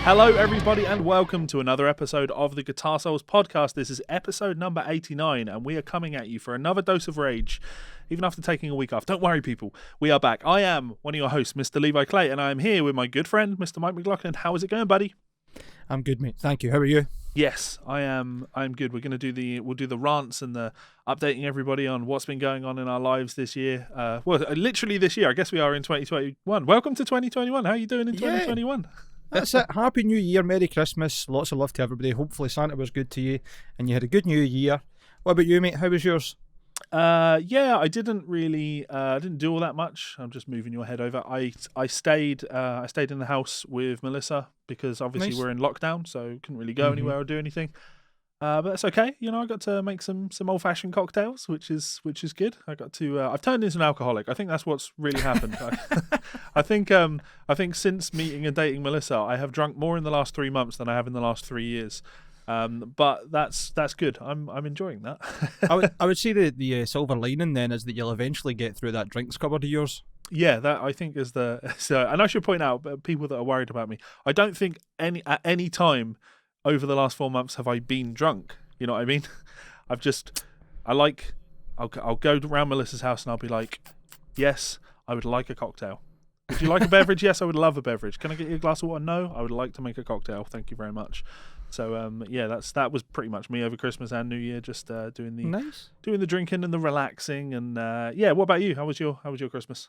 Hello, everybody, and welcome to another episode of the Guitar Souls podcast. This is episode number 89, and we are coming at you for another dose of rage, even after taking a week off. Don't worry, people. We are back. I am one of your hosts, Mr. Levi Clay, and I am here with my good friend, Mr. Mike McLaughlin. How is it going, buddy? I'm good, mate. Thank you. How are you? Yes, I am. I'm good. We'll do the rants and the updating everybody on what's been going on in our lives this year. Literally this year. I guess we are in 2021. Welcome to 2021. How are you doing in 2021? That's it. Happy New Year. Merry Christmas. Lots of love to everybody. Hopefully Santa was good to you and you had a good New Year. What about you, mate? How was yours? I didn't really didn't do all that much. I'm just moving your head over. I stayed in the house with Melissa because obviously Nice. we're in lockdown, so couldn't really go anywhere or do anything. But that's okay. You know, I got to make some old-fashioned cocktails, which is good. I got to I've turned into an alcoholic. I think that's what's really happened. I think since meeting and dating Melissa, I have drunk more in the last 3 months than I have in the last 3 years. But that's good. I'm enjoying that. I would say the silver lining then is that you'll eventually get through that drinks cupboard of yours. Yeah, that I think is the so. And I should point out, people that are worried about me, I don't think at any time over the last 4 months have I been drunk. You know what I mean? I'll go around Melissa's house and I'll be like, yes, I would like a cocktail. Would you like a beverage? Yes, I would love a beverage. Can I get you a glass of water? No, I would like to make a cocktail. Thank you very much. So that was pretty much me over Christmas and New Year, just doing the drinking and the relaxing and what about you? How was your Christmas?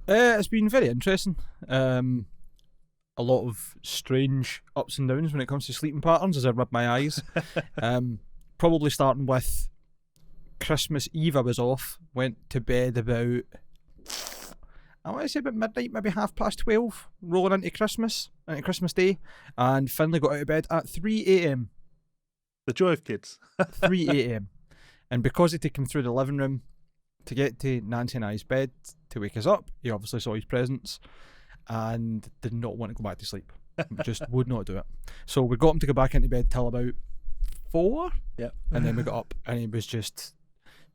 It's been very interesting. A lot of strange ups and downs when it comes to sleeping patterns as I rub my eyes. Probably starting with Christmas Eve, I was off, went to bed about, I want to say about midnight, maybe 12:30, rolling into Christmas Day, and finally got out of bed at 3 a.m. The joy of kids. 3 a.m. And because it took him through the living room to get to Nancy and I's bed to wake us up, he obviously saw his presents and did not want to go back to sleep. Just would not do it. So we got him to go back into bed till about 4. Yeah. And then we got up and he was just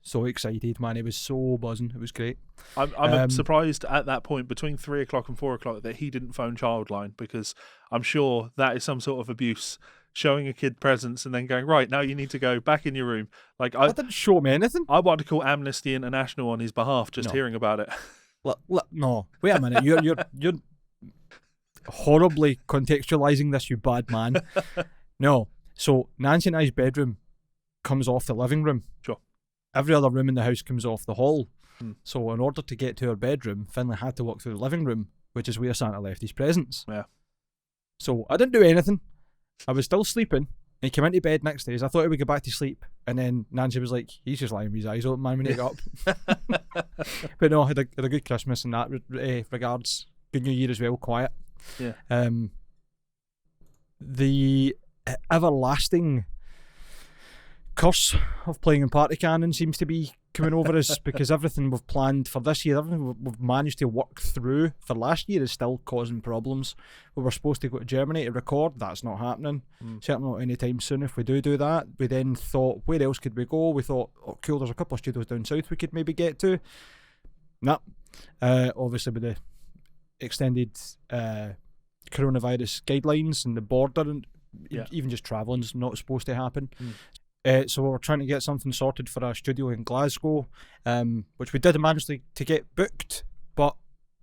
so excited, man. He was so buzzing. It was great. I'm surprised at that point between 3 o'clock and 4 o'clock that he didn't phone Childline, because I'm sure that is some sort of abuse, showing a kid presents and then going, right, now you need to go back in your room. Like I didn't show me anything. I want to call Amnesty International on his behalf just hearing about it. No, wait a minute. You're horribly contextualizing this, you bad man. No. So Nancy and I's bedroom comes off the living room. Sure. Every other room in the house comes off the hall. So in order to get to her bedroom, Finlay had to walk through the living room, which is where Santa left his presents. Yeah. So I didn't do anything. I was still sleeping. He came into bed next day. I thought he would go back to sleep. And then Nancy was like, he's just lying with his eyes open, man, when he got up. But no, I had a good Christmas in that regards. Good New Year as well, quiet. Yeah. The everlasting curse of playing in Party Cannon seems to be coming over us, because everything we've planned for this year, everything we've managed to work through for last year is still causing problems. We were supposed to go to Germany to record. That's not happening. Certainly not anytime soon. If we do that, we then thought, where else could we go? We thought, oh cool, there's a couple of studios down south we could maybe get to. Nah. Obviously with the extended coronavirus guidelines and the border, and even just travelling is not supposed to happen. So we were trying to get something sorted for a studio in Glasgow, which we did manage to get booked, but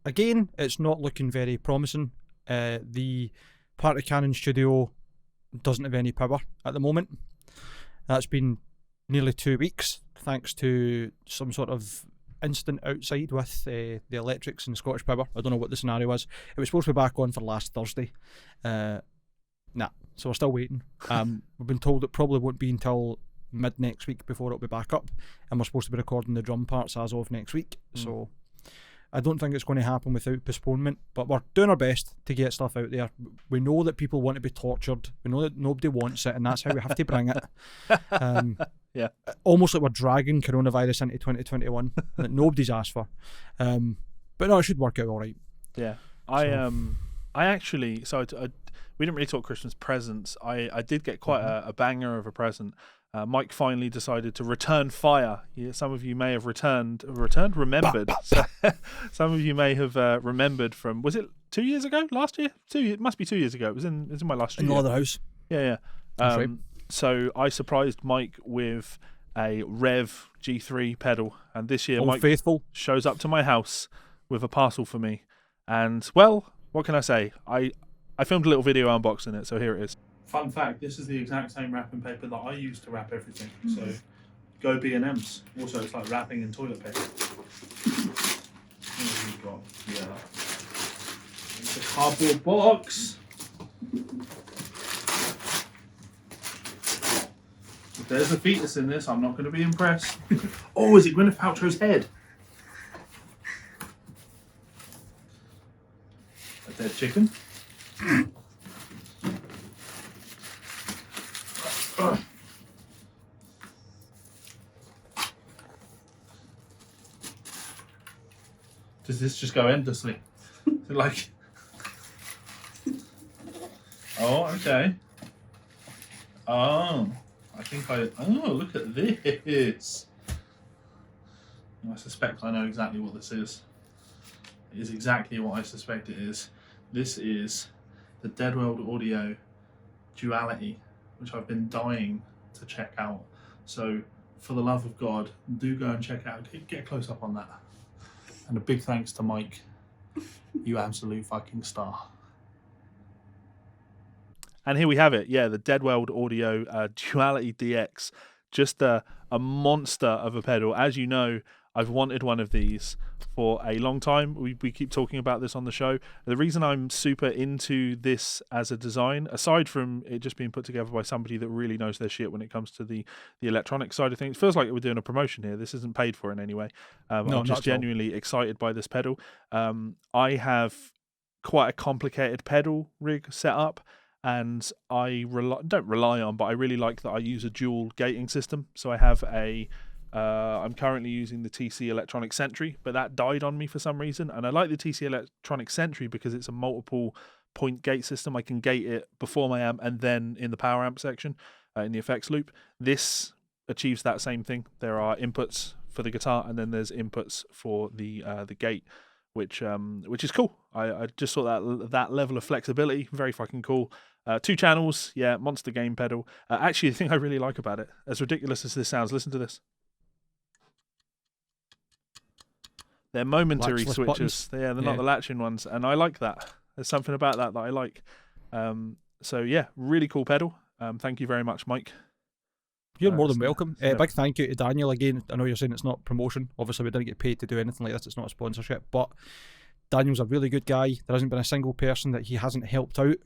again, it's not looking very promising. The Party Cannon studio doesn't have any power at the moment. That's been nearly 2 weeks, thanks to some sort of incident outside with the electrics and Scottish Power. I don't know what the scenario was. It was supposed to be back on for last Thursday. So we're still waiting. We've been told it probably won't be until mid next week before it'll be back up, and we're supposed to be recording the drum parts as of next week. So I don't think it's going to happen without postponement, but we're doing our best to get stuff out there. We know that people want to be tortured. We know that nobody wants it, and that's how we have to bring it. Almost like we're dragging coronavirus into 2021 that nobody's asked for. But no, it should work out all right. Yeah. I actually, we didn't really talk Christmas presents. I did get quite a banger of a present. Mike finally decided to return fire. Yeah, some of you may have remembered. Some of you may have remembered from, was it 2 years ago? Last year? It must be 2 years ago. It was in my last year. In the other house. Yeah. That's right. So I surprised Mike with a Rev G3 pedal, and this year Mike faithful shows up to my house with a parcel for me. And well, what can I say? I filmed a little video unboxing it, so here it is. Fun fact, this is the exact same wrapping paper that I use to wrap everything. So go B&M's. Also, it's like wrapping in toilet paper. What have we got here? It's a cardboard box. If there's a fetus in this, I'm not going to be impressed. Oh, is it Gwyneth Paltrow's head? A dead chicken. Does this just go endlessly? Like, oh, okay. Oh, look at this. I suspect I know exactly what this is. It is exactly what I suspect it is. This is the Dead World Audio Duality, which I've been dying to check out. So, for the love of God, do go and check it out. Get a close up on that. And a big thanks to Mike. You absolute fucking star. And here we have it. Yeah, the Dead World Audio Duality DX. Just a monster of a pedal. As you know, I've wanted one of these for a long time. We keep talking about this on the show. The reason I'm super into this as a design, aside from it just being put together by somebody that really knows their shit when it comes to the electronic side of things, it feels like we're doing a promotion here. This isn't paid for in any way. No, I'm just genuinely excited by this pedal. I have quite a complicated pedal rig set up, and I don't rely on, but I really like that I use a dual gating system. So I have I'm currently using the TC Electronic Sentry, but that died on me for some reason. And I like the TC Electronic Sentry because it's a multiple point gate system. I can gate it before my amp and then in the power amp section, in the effects loop. This achieves that same thing. There are inputs for the guitar, and then there's inputs for the gate, which is cool. I just saw that level of flexibility, very fucking cool. 2 channels, yeah, monster gain pedal. Actually, the thing I really like about it, as ridiculous as this sounds, listen to this. They're momentary Latchless switches. buttons. They're not the latching ones, and I like that. There's something about that I like. So yeah, really cool pedal. Thank you very much, Mike. You're more than welcome. Big thank you to Daniel again. I know you're saying it's not promotion. Obviously, we didn't get paid to do anything like this. It's not a sponsorship. But Daniel's a really good guy. There hasn't been a single person that he hasn't helped out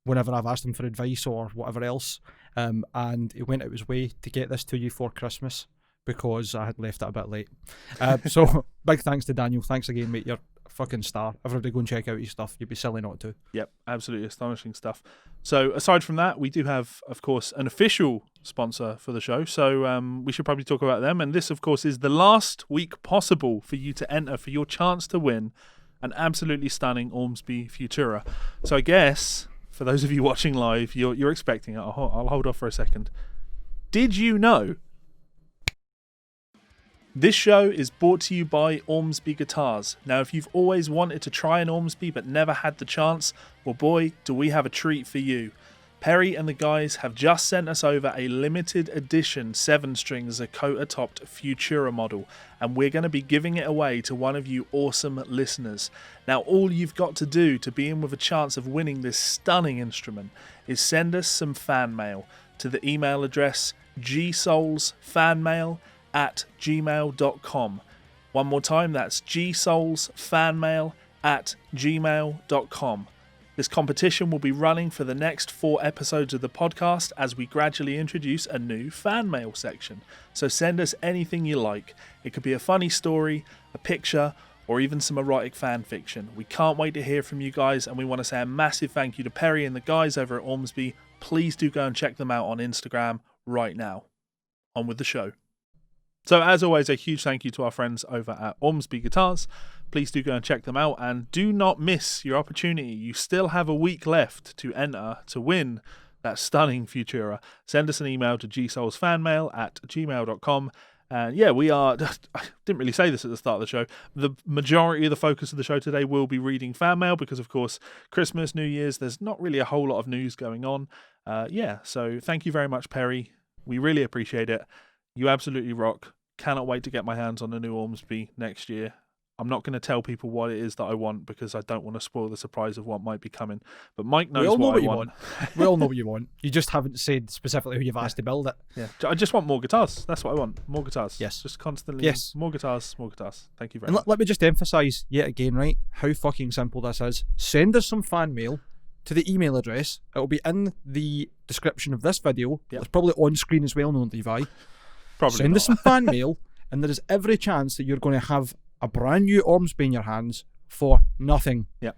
whenever I've asked him for advice or whatever else. And he went out his way to get this to you for Christmas, because I had left it a bit late. So big thanks to Daniel. Thanks again, mate. You're a fucking star. Everybody go and check out his stuff. You'd be silly not to. Yep, absolutely astonishing stuff. So aside from that, we do have, of course, an official sponsor for the show. So we should probably talk about them. And this, of course, is the last week possible for you to enter for your chance to win an absolutely stunning Ormsby Futura. So I guess, for those of you watching live, you're expecting it. I'll hold off for a second. Did you know? This show is brought to you by Ormsby Guitars. Now, if you've always wanted to try an Ormsby but never had the chance, well boy, do we have a treat for you. Perry and the guys have just sent us over a limited edition 7-string Zakota-topped Futura model, and we're going to be giving it away to one of you awesome listeners. Now, all you've got to do to be in with a chance of winning this stunning instrument is send us some fan mail to the email address GsolesFanMail@gmail.com. One more time, that's GsolesFanMail@gmail.com. This competition will be running for the next 4 episodes of the podcast as we gradually introduce a new fan mail section. So send us anything you like. It could be a funny story, a picture, or even some erotic fan fiction. We can't wait to hear from you guys, and we want to say a massive thank you to Perry and the guys over at Ormsby. Please do go and check them out on Instagram right now. On with the show. So as always, a huge thank you to our friends over at Ormsby Guitars please do go and check them out, and do not miss your opportunity. You still have a week left to enter to win that stunning Futura. Send us an email to GsolesFanMail@gmail.com. And yeah, we are, I didn't really say this at the start of the show, the majority of the focus of the show today will be reading fan mail because, of course, Christmas, New Year's, there's not really a whole lot of news going on. So thank you very much, Perry. We really appreciate it. You absolutely rock. Cannot wait to get my hands on the new Ormsby next year. I'm not going to tell people what it is that I want because I don't want to spoil the surprise of what might be coming. But Mike knows what I want. We all know what you want. You just haven't said specifically who you've asked to build it. Yeah, I just want more guitars. That's what I want. More guitars. Yes. Just constantly. Yes. More guitars. More guitars. Thank you very much. Let me just emphasise yet again, right, how fucking simple this is. Send us some fan mail to the email address. It'll be in the description of this video. Yep. It's probably on screen as well, no, Levi. Probably Send not. us some fan mail, and there is every chance that you're going to have a brand new Ormsby in your hands for nothing. Yeah.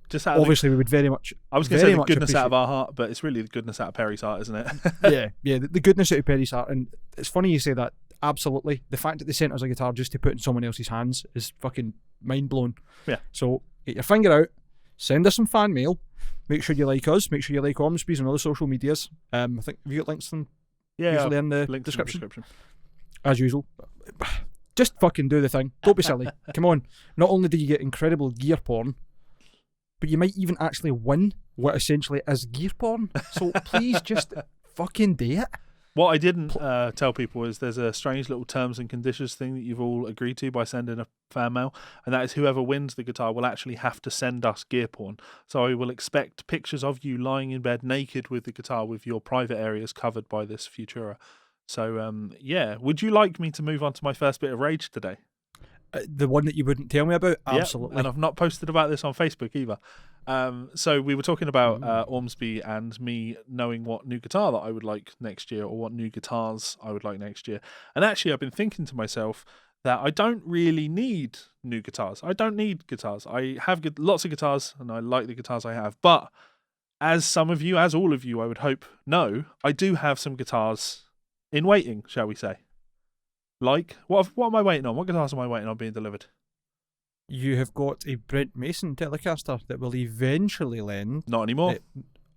Just out obviously, we would very much. I was going to say the goodness out of our heart, but it's really the goodness out of Perry's heart, isn't it? yeah, the goodness out of Perry's heart, and it's funny you say that. Absolutely, the fact that they sent us a guitar just to put in someone else's hands is fucking mind blowing. Yeah. So get your finger out, send us some fan mail. Make sure you like us. Make sure you like Ormsby's and other social medias. I think have you got links to them? Usually in the description. As usual. Just fucking do the thing. Don't be silly. Come on. Not only do you get incredible gear porn, but you might even actually win what essentially is gear porn. So please just fucking do it. What I didn't tell people is there's a strange little terms and conditions thing that you've all agreed to by sending a fan mail, and that is whoever wins the guitar will actually have to send us gear porn. So I will expect pictures of you lying in bed naked with the guitar with your private areas covered by this Futura. So, would you like me to move on to my first bit of rage today? The one that you wouldn't tell me about? Absolutely. Yep, and I've not posted about this on Facebook either. So we were talking about Ormsby and me knowing what new guitar that I would like next year, or what new guitars I would like next year. And actually, I've been thinking to myself that I don't really need new guitars. I don't need guitars. I have lots of guitars, and I like the guitars I have. But as some of you, as all of you, I would hope know, I do have some guitars in waiting, shall we say. Like, what am I waiting on? What guitars am I waiting on being delivered? You have got a Brent Mason Telecaster that will eventually lend. Not anymore.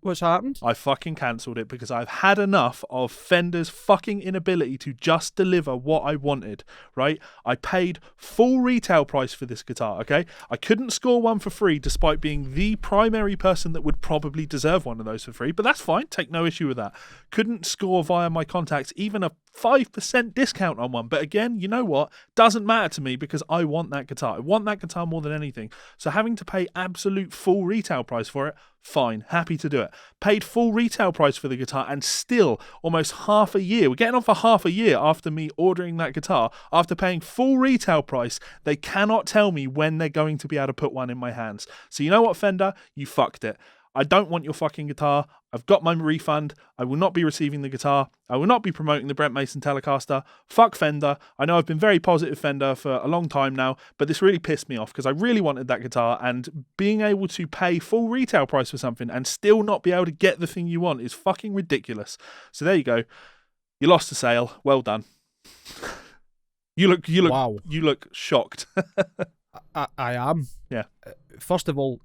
What's happened? I fucking cancelled it because I've had enough of Fender's fucking inability to just deliver what I wanted, right? I paid full retail price for this guitar, okay? I couldn't score one for free despite being the primary person that would probably deserve one of those for free, but that's fine. Take no issue with that. Couldn't score via my contacts even a 5% discount on one. But again, you know what? Doesn't matter to me because I want that guitar. I want that guitar more than anything. So having to pay absolute full retail price for it, fine. Happy to do it. Paid full retail price for the guitar and still almost half a year. We're getting on for half a year after me ordering that guitar. After paying full retail price, they cannot tell me when they're going to be able to put one in my hands. So you know what, Fender? You fucked it. I don't want your fucking guitar. I've got my refund. I will not be receiving the guitar. I will not be promoting the Brent Mason Telecaster. Fuck Fender. I know I've been very positive Fender for a long time now, but this really pissed me off because I really wanted that guitar, and being able to pay full retail price for something and still not be able to get the thing you want is fucking ridiculous. So there you go. You lost the sale. Well done. You look shocked. I am. Yeah. First of all,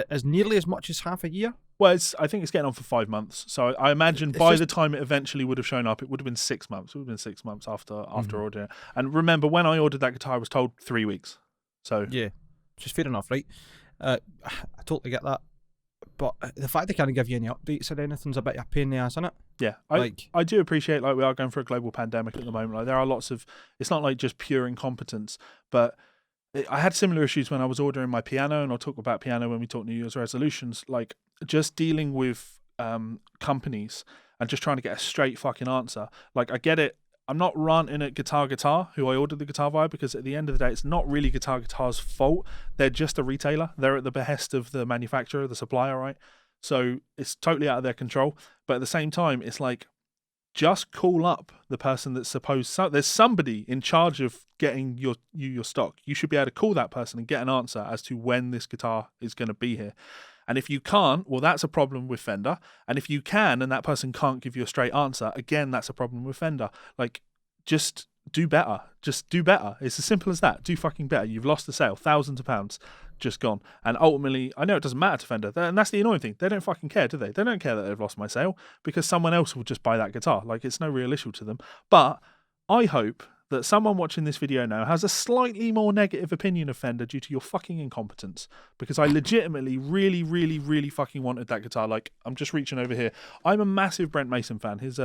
as nearly as much as half a year. Well, I think it's getting on for 5 months. So I imagine the time it eventually would have shown up, it would have been 6 months. It would have been 6 months after ordering it. And remember, when I ordered that guitar, I was told 3 weeks. So yeah, which is fair enough, right? I totally get that. But the fact they can't give you any updates or anything's a bit of a pain in the ass, isn't it? Yeah, I do appreciate, like, we are going for a global pandemic at the moment. Like, there are lots of, it's not like just pure incompetence, but I had similar issues when I was ordering my piano, and I'll talk about piano when we talk New Year's resolutions, like just dealing with companies and just trying to get a straight fucking answer. Like, I get it. I'm not ranting at Guitar, who I ordered the guitar via, because at the end of the day, it's not really Guitar's fault. They're just a retailer. They're at the behest of the manufacturer, the supplier, right? So it's totally out of their control. But at the same time, it's like, just call up the person that's supposed. There's somebody in charge of getting your stock. You should be able to call that person and get an answer as to when this guitar is going to be here. And if you can't, well, that's a problem with Fender. And if you can, and that person can't give you a straight answer, again, that's a problem with Fender. Like, just do better. Just do better. It's as simple as that. Do fucking better. You've lost the sale, thousands of pounds just gone. And ultimately, I know it doesn't matter to Fender, and that's the annoying thing. They don't fucking care, do they? They don't care that they've lost my sale because someone else will just buy that guitar. Like, it's no real issue to them. But I hope that someone watching this video now has a slightly more negative opinion of Fender due to your fucking incompetence, because I legitimately really, really, really fucking wanted that guitar. Like, I'm just reaching over here. I'm a massive Brent Mason fan. His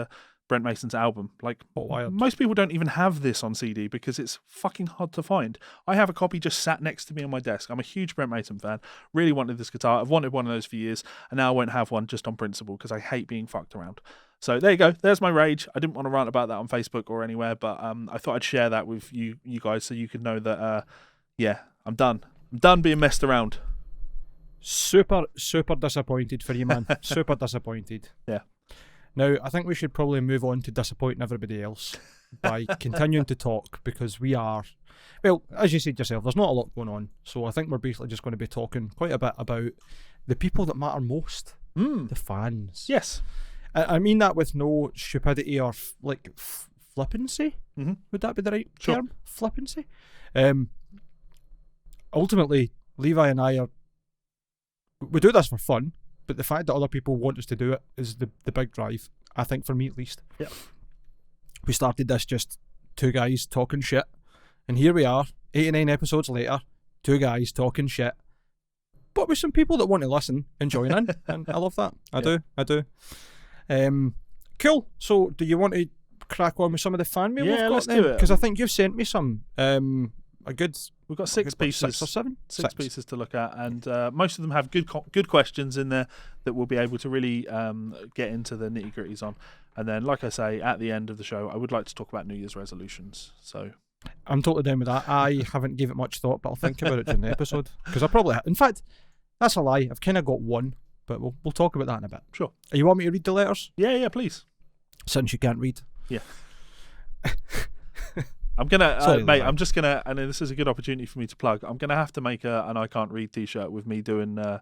Brent Mason's album. Like, most people don't even have this on CD because it's fucking hard to find. I have a copy just sat next to me on my desk. I'm a huge Brent Mason fan. Really wanted this guitar. I've wanted one of those for years, and now I won't have one just on principle because I hate being fucked around. So there you go. There's my rage. I didn't want to rant about that on Facebook or anywhere, but I thought I'd share that with you guys so you could know that, yeah, I'm done. I'm done being messed around. Super disappointed for you, man. Super disappointed. Yeah. Now, I think we should probably move on to disappointing everybody else by continuing to talk, because we are, well, as you said yourself, there's not a lot going on. So I think we're basically just going to be talking quite a bit about the people that matter most, the fans. Yes. I mean that with no stupidity or flippancy. Mm-hmm. Would that be the right term? Flippancy. Ultimately, Levi and I we do this for fun, but the fact that other people want us to do it is the big drive, I think, for me at least. Yeah. We started this just two guys talking shit, and here we are, 89 episodes later, two guys talking shit, but with some people that want to listen and join in, and I love that. I do. Cool. So, do you want to crack on with some of the fan mail we've got? Let's then? do it. Because I think you've sent me some. We've got six pieces, 6 or 7? Six pieces to look at, and most of them have good questions in there that we'll be able to really get into the nitty gritties on. And then, like I say, at the end of the show, I would like to talk about New Year's resolutions. So I'm totally down with that. I haven't given it much thought, but I'll think about it during the episode, because I probably, in fact, that's a lie. I've kind of got one. But we'll talk about that in a bit. Sure. You want me to read the letters? Yeah, please. Since you can't read. Yeah. I'm gonna, Sorry, mate. I'm just gonna, and this is a good opportunity for me to plug. I'm gonna have to make an I Can't Read T-shirt with me doing the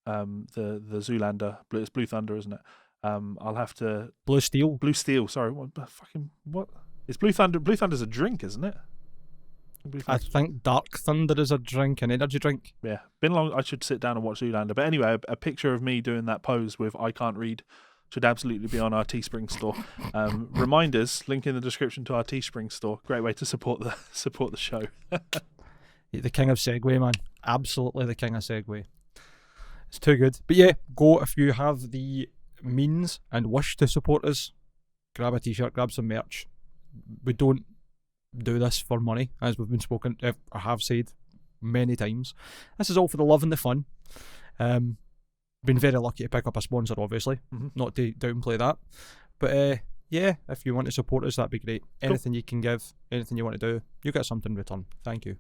Zoolander. It's Blue Thunder, isn't it? I'll have to Blue Steel. Sorry, what? It's Blue Thunder. Blue Thunder's a drink, isn't it? I think Dark Thunder is a drink, an energy drink. Yeah, been long. I should sit down and watch Zoolander. But anyway, a picture of me doing that pose with I Can't Read should absolutely be on our Teespring store. Reminders, link in the description to our Teespring store. Great way to support the show. The king of Segway, man. Absolutely the king of Segway. It's too good. But yeah, go if you have the means and wish to support us. Grab a t-shirt, grab some merch. We don't do this for money, as we've been spoken, I have said many times. This is all for the love and the fun. Been very lucky to pick up a sponsor, obviously, not to downplay that. But yeah, if you want to support us, that'd be great. Anything you can give, anything you want to do, you get something in return. Thank you.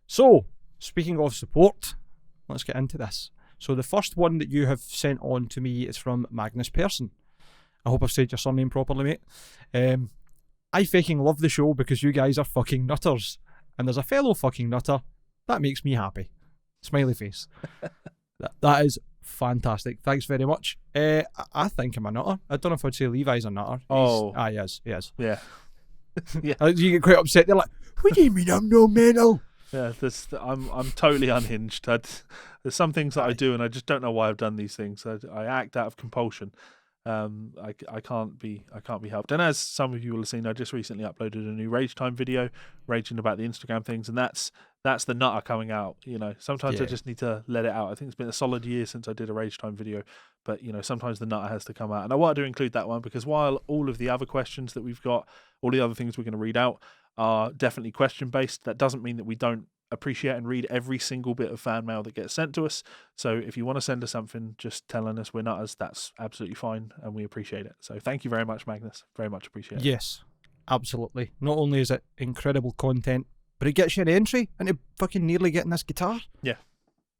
So, speaking of support, let's get into this. So the first one that you have sent on to me is from Magnus Persson. I hope I've said your surname properly, mate. I fucking love the show because you guys are fucking nutters. And there's a fellow fucking nutter. That makes me happy. Smiley face. That is fantastic. Thanks very much. I think I'm a nutter. I don't know if I'd say Levi's a nutter. He is. Yeah. Yeah. You get quite upset. They're like, what do you mean I'm no mental? Yeah, I'm totally unhinged. There's some things that I do and I just don't know why I've done these things. I act out of compulsion. I can't be helped. And as some of you will have seen, I just recently uploaded a new Rage Time video, raging about the Instagram things, and that's the nutter coming out. You know, sometimes I just need to let it out. I think it's been a solid year since I did a Rage Time video, but you know, sometimes the nutter has to come out. And I wanted to include that one because while all of the other questions that we've got, all the other things we're going to read out are definitely question based, that doesn't mean that we don't appreciate and read every single bit of fan mail that gets sent to us. So if you want to send us something just telling us we're nutters, that's absolutely fine and we appreciate it. So thank you very much, Magnus. Very much appreciate it. Yes, absolutely. Not only is it incredible content, but it gets you an entry into fucking nearly getting this guitar. Yeah.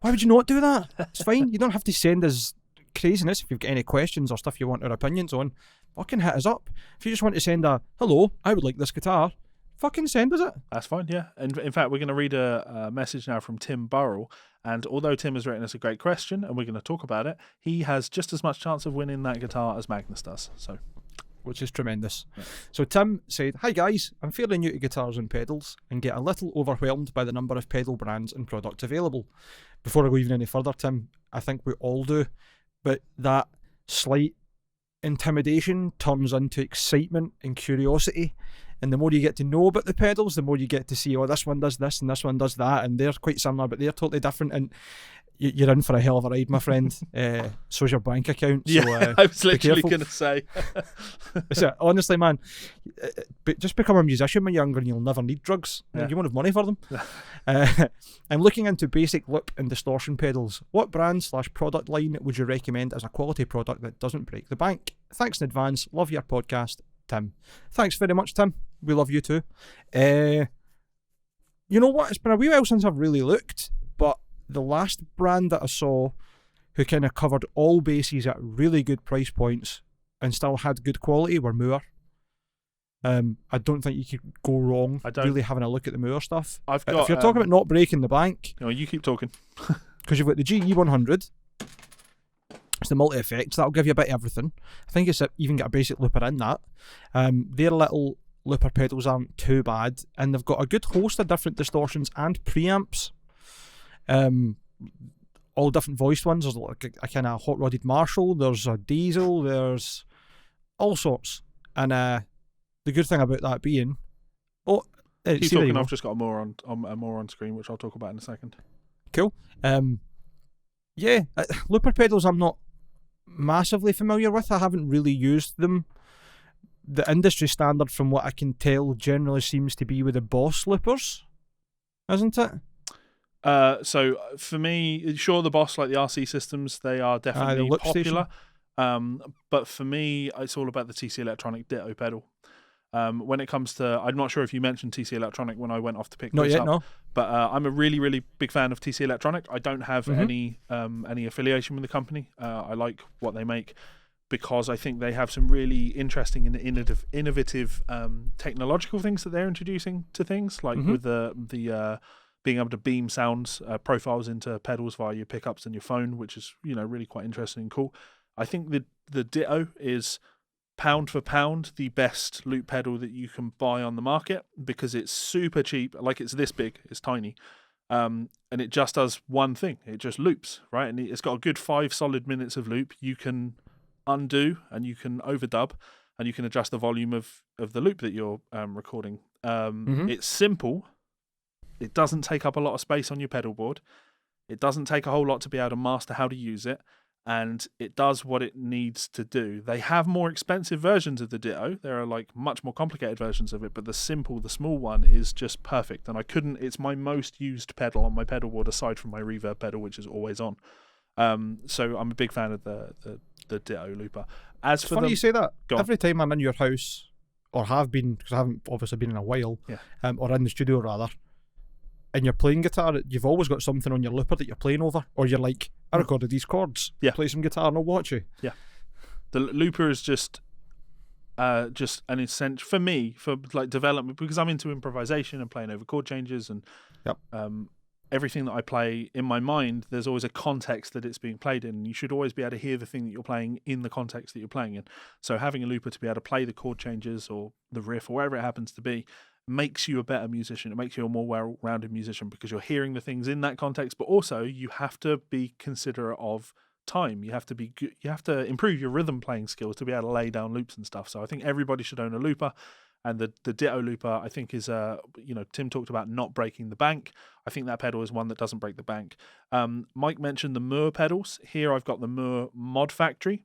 Why would you not do that? It's fine. You don't have to send us craziness. If you've got any questions or stuff you want our opinions on, fucking hit us up. If you just want to send a, hello, I would like this guitar, fucking send us it. That's fine, yeah. And in fact, we're going to read a message now from Tim Burrell. And although Tim has written us a great question, and we're going to talk about it, he has just as much chance of winning that guitar as Magnus does. So which is tremendous. Yeah. So Tim said, "Hi guys, I'm fairly new to guitars and pedals and get a little overwhelmed by the number of pedal brands and products available. Before I go even any further, Tim, I think we all do, but that slight intimidation turns into excitement and curiosity. And the more you get to know about the pedals, the more you get to see, oh, this one does this and this one does that, and they're quite similar, but they're totally different. And you're in for a hell of a ride, my friend. So's your bank account. So, I was literally going to say. So, honestly, man, just become a musician when you're younger and you'll never need drugs. Yeah. You won't have money for them. I'm looking into basic loop and distortion pedals. What brand/product line would you recommend as a quality product that doesn't break the bank? Thanks in advance. Love your podcast, Tim. Thanks very much, Tim. We love you too. You know what? It's been a wee while since I've really looked, but the last brand that I saw who kind of covered all bases at really good price points and still had good quality were Moore. I don't think you could go wrong really having a look at the Moore stuff. I've got, if you're talking about not breaking the bank... No, you keep talking. Because you've got the GE100. It's the multi-effects. That'll give you a bit of everything. I think it's even got a basic looper in that. Their little looper pedals aren't too bad, and they've got a good host of different distortions and preamps. All different voiced ones. There's like a kind of hot-rodded Marshall, there's a Diesel, there's all sorts. And the good thing about that being... Keep talking, I've just got a more on screen, which I'll talk about in a second. Cool. Looper pedals I'm not massively familiar with. I haven't really used them. The industry standard, from what I can tell, generally seems to be with the Boss loopers, isn't it? So for me, sure, the Boss, like the RC systems, they are definitely the popular. But for me, it's all about the TC Electronic Ditto pedal. When it comes to, I'm not sure if you mentioned TC Electronic when I went off to pick this up. No. But I'm a really, really big fan of TC Electronic. I don't have any affiliation with the company. I like what they make because I think they have some really interesting and innovative technological things that they're introducing to things, like with the being able to beam sounds profiles into pedals via your pickups and your phone, which is really quite interesting and cool. I think the Ditto is, pound for pound, the best loop pedal that you can buy on the market because it's super cheap. Like, it's this big, it's tiny, and it just does one thing. It just loops, right? And it's got a good 5 solid minutes of loop. You can undo and you can overdub and you can adjust the volume of the loop that you're recording. It's simple. It doesn't take up a lot of space on your pedal board. It doesn't take a whole lot to be able to master how to use it. And it does what it needs to do. They have more expensive versions of the Ditto. There are like much more complicated versions of it, but the small one is just perfect. And it's my most used pedal on my pedal board aside from my reverb pedal, which is always on. So I'm a big fan of the Ditto Looper. As for funny you say that. Go on. Every time I'm in your house, or have been, because I haven't obviously been in a while, or in the studio rather, and you're playing guitar, you've always got something on your looper that you're playing over, or you're like, I recorded these chords, play some guitar and I'll watch you. Yeah. The looper is just an essential for me, for like development, because I'm into improvisation and playing over chord changes and everything that I play in my mind, there's always a context that it's being played in. You should always be able to hear the thing that you're playing in the context that you're playing in. So having a looper to be able to play the chord changes or the riff or wherever it happens to be makes you a better musician. It makes you a more well-rounded musician because you're hearing the things in that context, but also you have to be considerate of time. You have to be good. You have to improve your rhythm playing skills to be able to lay down loops and stuff. So I think everybody should own a looper. And the Ditto Looper, I think, is Tim talked about not breaking the bank. I think that pedal is one that doesn't break the bank. Mike mentioned the Moore pedals. Here I've got the Moore Mod Factory.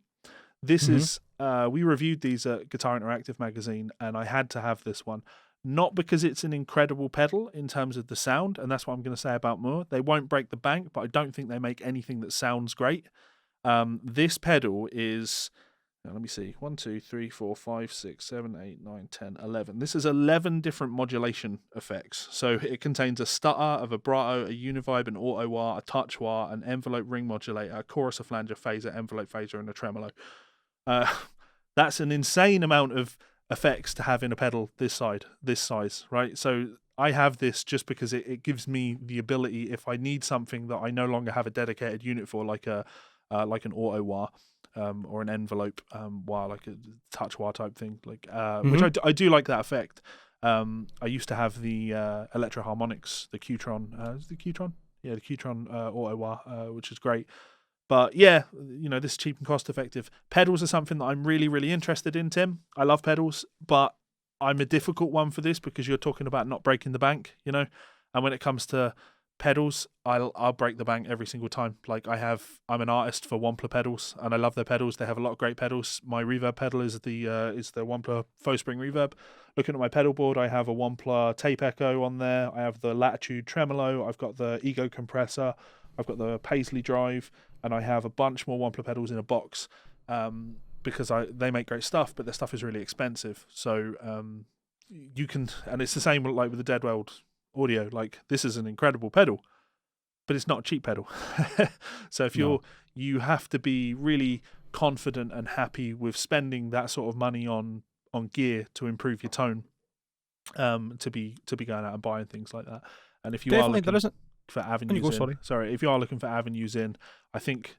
This is we reviewed these at Guitar Interactive magazine, and I had to have this one. Not because it's an incredible pedal in terms of the sound, and that's what I'm going to say about Moore. They won't break the bank, but I don't think they make anything that sounds great. This pedal is... Now, let me see. 1, 2, 3, 4, 5, 6, 7, 8, 9, 10, 11. This is 11 different modulation effects. So it contains a stutter, a vibrato, a univibe, an auto wah, a touch wah, an envelope ring modulator, a chorus, a flanger, phaser, envelope phaser, and a tremolo. That's an insane amount of effects to have in a pedal this size, right? So I have this just because it gives me the ability, if I need something that I no longer have a dedicated unit for, like an auto wah, or an envelope wire, like a touch wire type thing, like which I do like that effect. I used to have the Electro Harmonics, the Qtron. Is it the Qtron? Yeah, the Qtron auto wire, which is great. But yeah, this is cheap and cost effective. Pedals are something that I'm really, really interested in, Tim. I love pedals, but I'm a difficult one for this because you're talking about not breaking the bank, And when it comes to pedals, I'll break the bank every single time. Like I'm an artist for Wampler pedals, and I love their pedals. They have a lot of great pedals. My reverb pedal is the Wampler faux spring reverb. Looking at my pedal board, I have a Wampler tape echo on there. I have the Latitude tremolo. I've got the Ego compressor. I've got the Paisley drive, and I have a bunch more Wampler pedals in a box because they make great stuff, but their stuff is really expensive. So you can, and it's the same like with the Dead World audio. Like, this is an incredible pedal, but it's not a cheap pedal. So if you have to be really confident and happy with spending that sort of money on gear to improve your tone, to be going out and buying things like that. And if you Definitely, there isn't for avenues if you are looking for avenues in, I think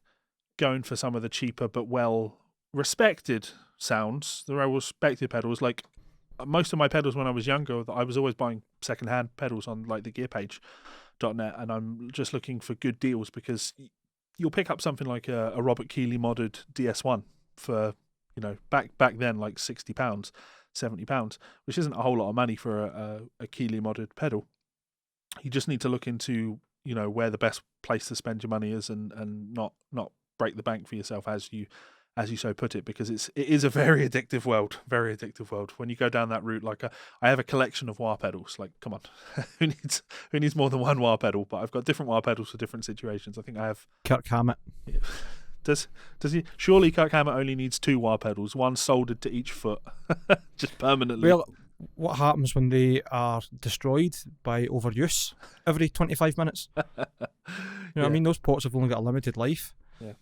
going for some of the cheaper but well respected sounds, the well respected pedals, like most of my pedals when I was younger, I was always buying secondhand pedals on like the gearpage.net, and I'm just looking for good deals because you'll pick up something like a Robert Keeley modded DS1 for back then like £60, £70, which isn't a whole lot of money for a Keeley modded pedal. You just need to look into where the best place to spend your money is, and not break the bank for yourself, as you so put it, because it is a very addictive world. When you go down that route. Like I have a collection of wah pedals. Like, come on, who needs more than one wah pedal? But I've got different wah pedals for different situations. I think I have Kirk Hammett. Yeah. Does he? Surely Kirk Hammett only needs 2 wah pedals, one soldered to each foot, just permanently. Well, what happens when they are destroyed by overuse every 25 minutes? What I mean? Those pots have only got a limited life. Yeah.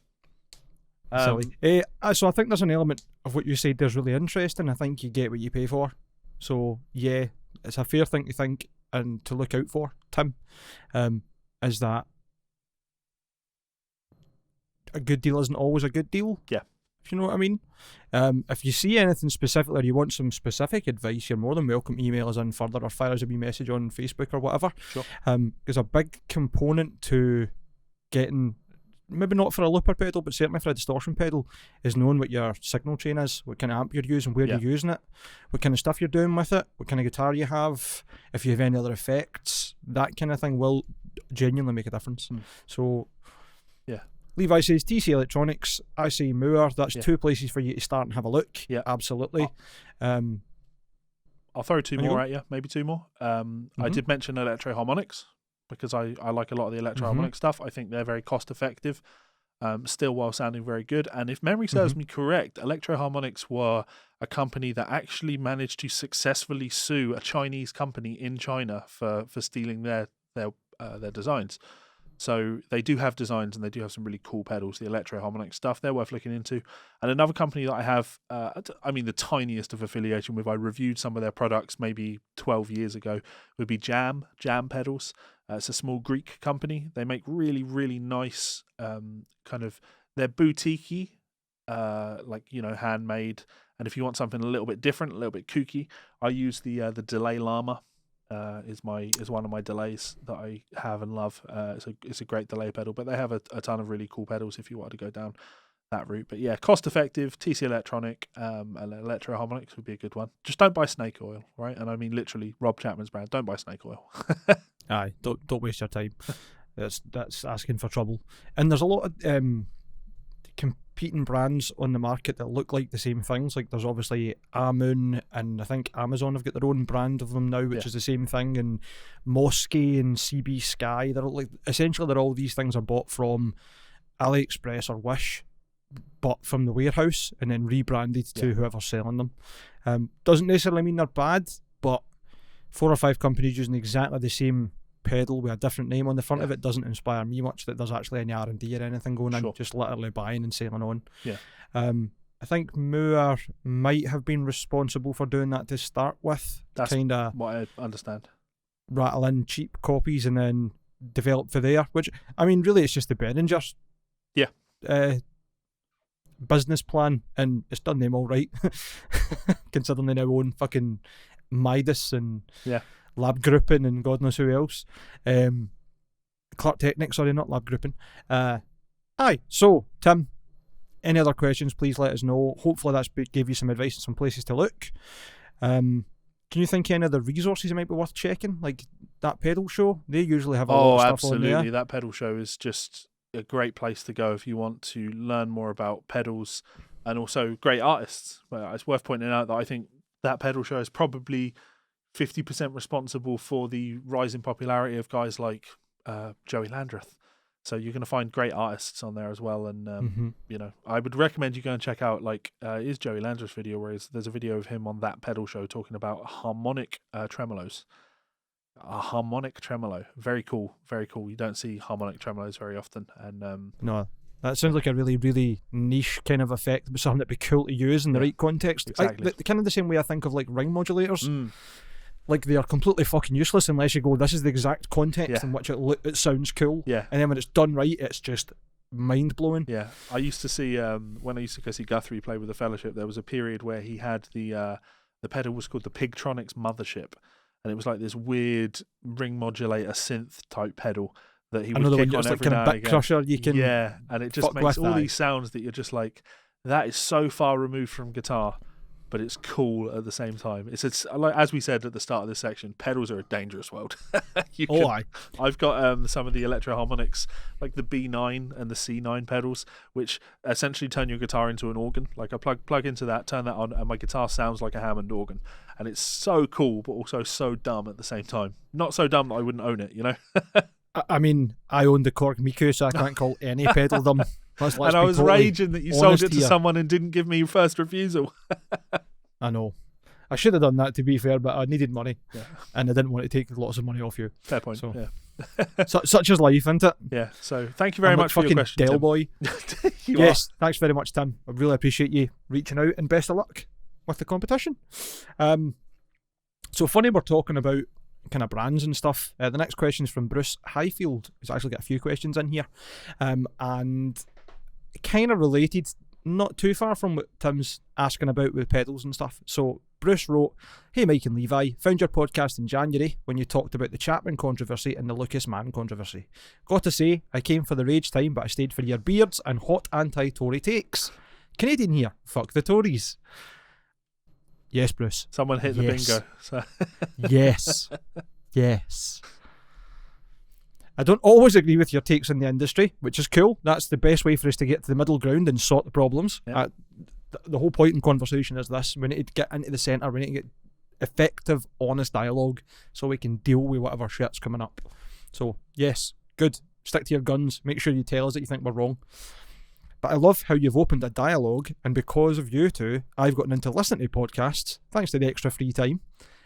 Silly. So I think there's an element of what you said there's really interesting. I think you get what you pay for. So yeah, it's a fair thing to think and to look out for, Tim, is that a good deal isn't always a good deal. Yeah. If you know what I mean. If you see anything specific or you want some specific advice, you're more than welcome to email us in further or fire us a wee message on Facebook or whatever. Sure. There's a big component to getting, maybe not for a looper pedal, but certainly for a distortion pedal, is knowing what your signal chain is, what kind of amp you're using, where you're using it, what kind of stuff you're doing with it, what kind of guitar you have, if you have any other effects, that kind of thing will genuinely make a difference. So yeah. Levi says TC Electronics. I say Moore. That's 2 places for you to start and have a look. Yeah, absolutely. I'll throw 2 more at you, maybe 2 more. I did mention Electro Harmonics because I like a lot of the Electro Harmonics stuff. I think they're very cost effective, still while sounding very good. And if memory serves me correct, Electro Harmonics were a company that actually managed to successfully sue a Chinese company in China for stealing their designs. So they do have designs, and they do have some really cool pedals, the Electro Harmonics stuff. They're worth looking into. And another company that I have, the tiniest of affiliation with, I reviewed some of their products maybe 12 years ago, would be Jam Pedals. It's a small Greek company. They make really, really nice they're boutique-y, handmade. And if you want something a little bit different, a little bit kooky, I use the Delay Llama. Is one of my delays that I have and love. It's a great delay pedal, but they have a ton of really cool pedals if you want to go down that route. But yeah, cost effective, TC Electronic, and Electro Harmonics would be a good one. Just don't buy snake oil, right? And I mean literally Rob Chapman's brand. Don't buy snake oil. Aye, don't waste your time. That's asking for trouble. And there's a lot of competing brands on the market that look like the same things. Like there's obviously Amoon, and I think Amazon have got their own brand of them now, which is the same thing, and Mosky and CB Sky. They're all these things are bought from AliExpress or Wish, bought from the warehouse and then rebranded to whoever's selling them. Doesn't necessarily mean they're bad, but 4 or 5 companies using exactly the same pedal with a different name on the front of it doesn't inspire me much that there's actually any R&D or anything going on. Just literally buying and selling on. I think Moore might have been responsible for doing that to start with. That's kind of what I understand. Rattle in cheap copies and then develop for there, which I mean really it's just the Behringers. business plan, and it's done them all right, considering they now own fucking Midas and Lab Grouping and God knows who else. Clark Technic, sorry, not Lab Grouping. Aye, so, Tim, any other questions, please let us know. Hopefully that's gave you some advice and some places to look. Can you think of any other resources that might be worth checking? Like that pedal show? They usually have a lot of stuff on there. Absolutely. That pedal show is just a great place to go if you want to learn more about pedals and also great artists. Well, it's worth pointing out that I think that pedal show is probably 50% responsible for the rise in popularity of guys like Joey Landreth. So you're going to find great artists on there as well. And, you know, I would recommend you go and check out, is Joey Landreth's video, where there's a video of him on that pedal show talking about harmonic tremolos. A harmonic tremolo. Very cool. Very cool. You don't see harmonic tremolos very often. And no, that sounds like a really, really niche kind of effect, but something that'd be cool to use in the right context. Exactly. Kind of the same way I think of like ring modulators. Like they are completely fucking useless unless you go, this is the exact context in which it sounds cool. Yeah. And then when it's done right, it's just mind blowing. Yeah. I used to see when I used to go see Guthrie play with the Fellowship, there was a period where he had the pedal was called the Pigtronics Mothership, and it was like this weird ring modulator synth type pedal that he would kick on every now and again. Crusher, you can and it just makes all these sounds that you're just like, that is so far removed from guitar, but it's cool at the same time. It's like, as we said at the start of this section, pedals are a dangerous world. I've got some of the Electro Harmonics, like the B9 and the C9 pedals, which essentially turn your guitar into an organ. Like I plug into that, turn that on, and my guitar sounds like a Hammond organ. And it's so cool, but also so dumb at the same time. Not so dumb that I wouldn't own it, you know? I mean, I own the Korg Miku, so I can't call any pedal dumb. Let's and I was raging that you sold it to someone and didn't give me first refusal. I know. I should have done that, to be fair, but I needed money. Yeah. And I didn't want to take lots of money off you. Fair point. So. Yeah. Such is life, isn't it? Yeah. So thank you very much for your question, Del Tim. Boy. Yes, thanks very much, Tim. I really appreciate you reaching out, and best of luck with the competition. So funny we're talking about kind of brands and stuff. The next question is from Bruce Highfield, who's actually got a few questions in here. And kind of related, not too far from what Tim's asking about with pedals and stuff. So Bruce wrote, "Hey Mike and Levi, found your podcast in January when you talked about the Chapman controversy and the Lucas Mann controversy. Got to say, I came for the rage time, but I stayed for your beards and hot anti-Tory takes. Canadian here, fuck the Tories." Yes, Bruce. Someone hit the bingo. So. Yes. I don't always agree with your takes on the industry, which is cool. That's the best way for us to get to the middle ground and sort the problems. Yep. The whole point in conversation is this. We need to get into the centre. We need to get effective, honest dialogue so we can deal with whatever shit's coming up. So, yes, good. Stick to your guns. Make sure you tell us that you think we're wrong. But I love how you've opened a dialogue, and because of you two, I've gotten into listening to podcasts, thanks to the extra free time,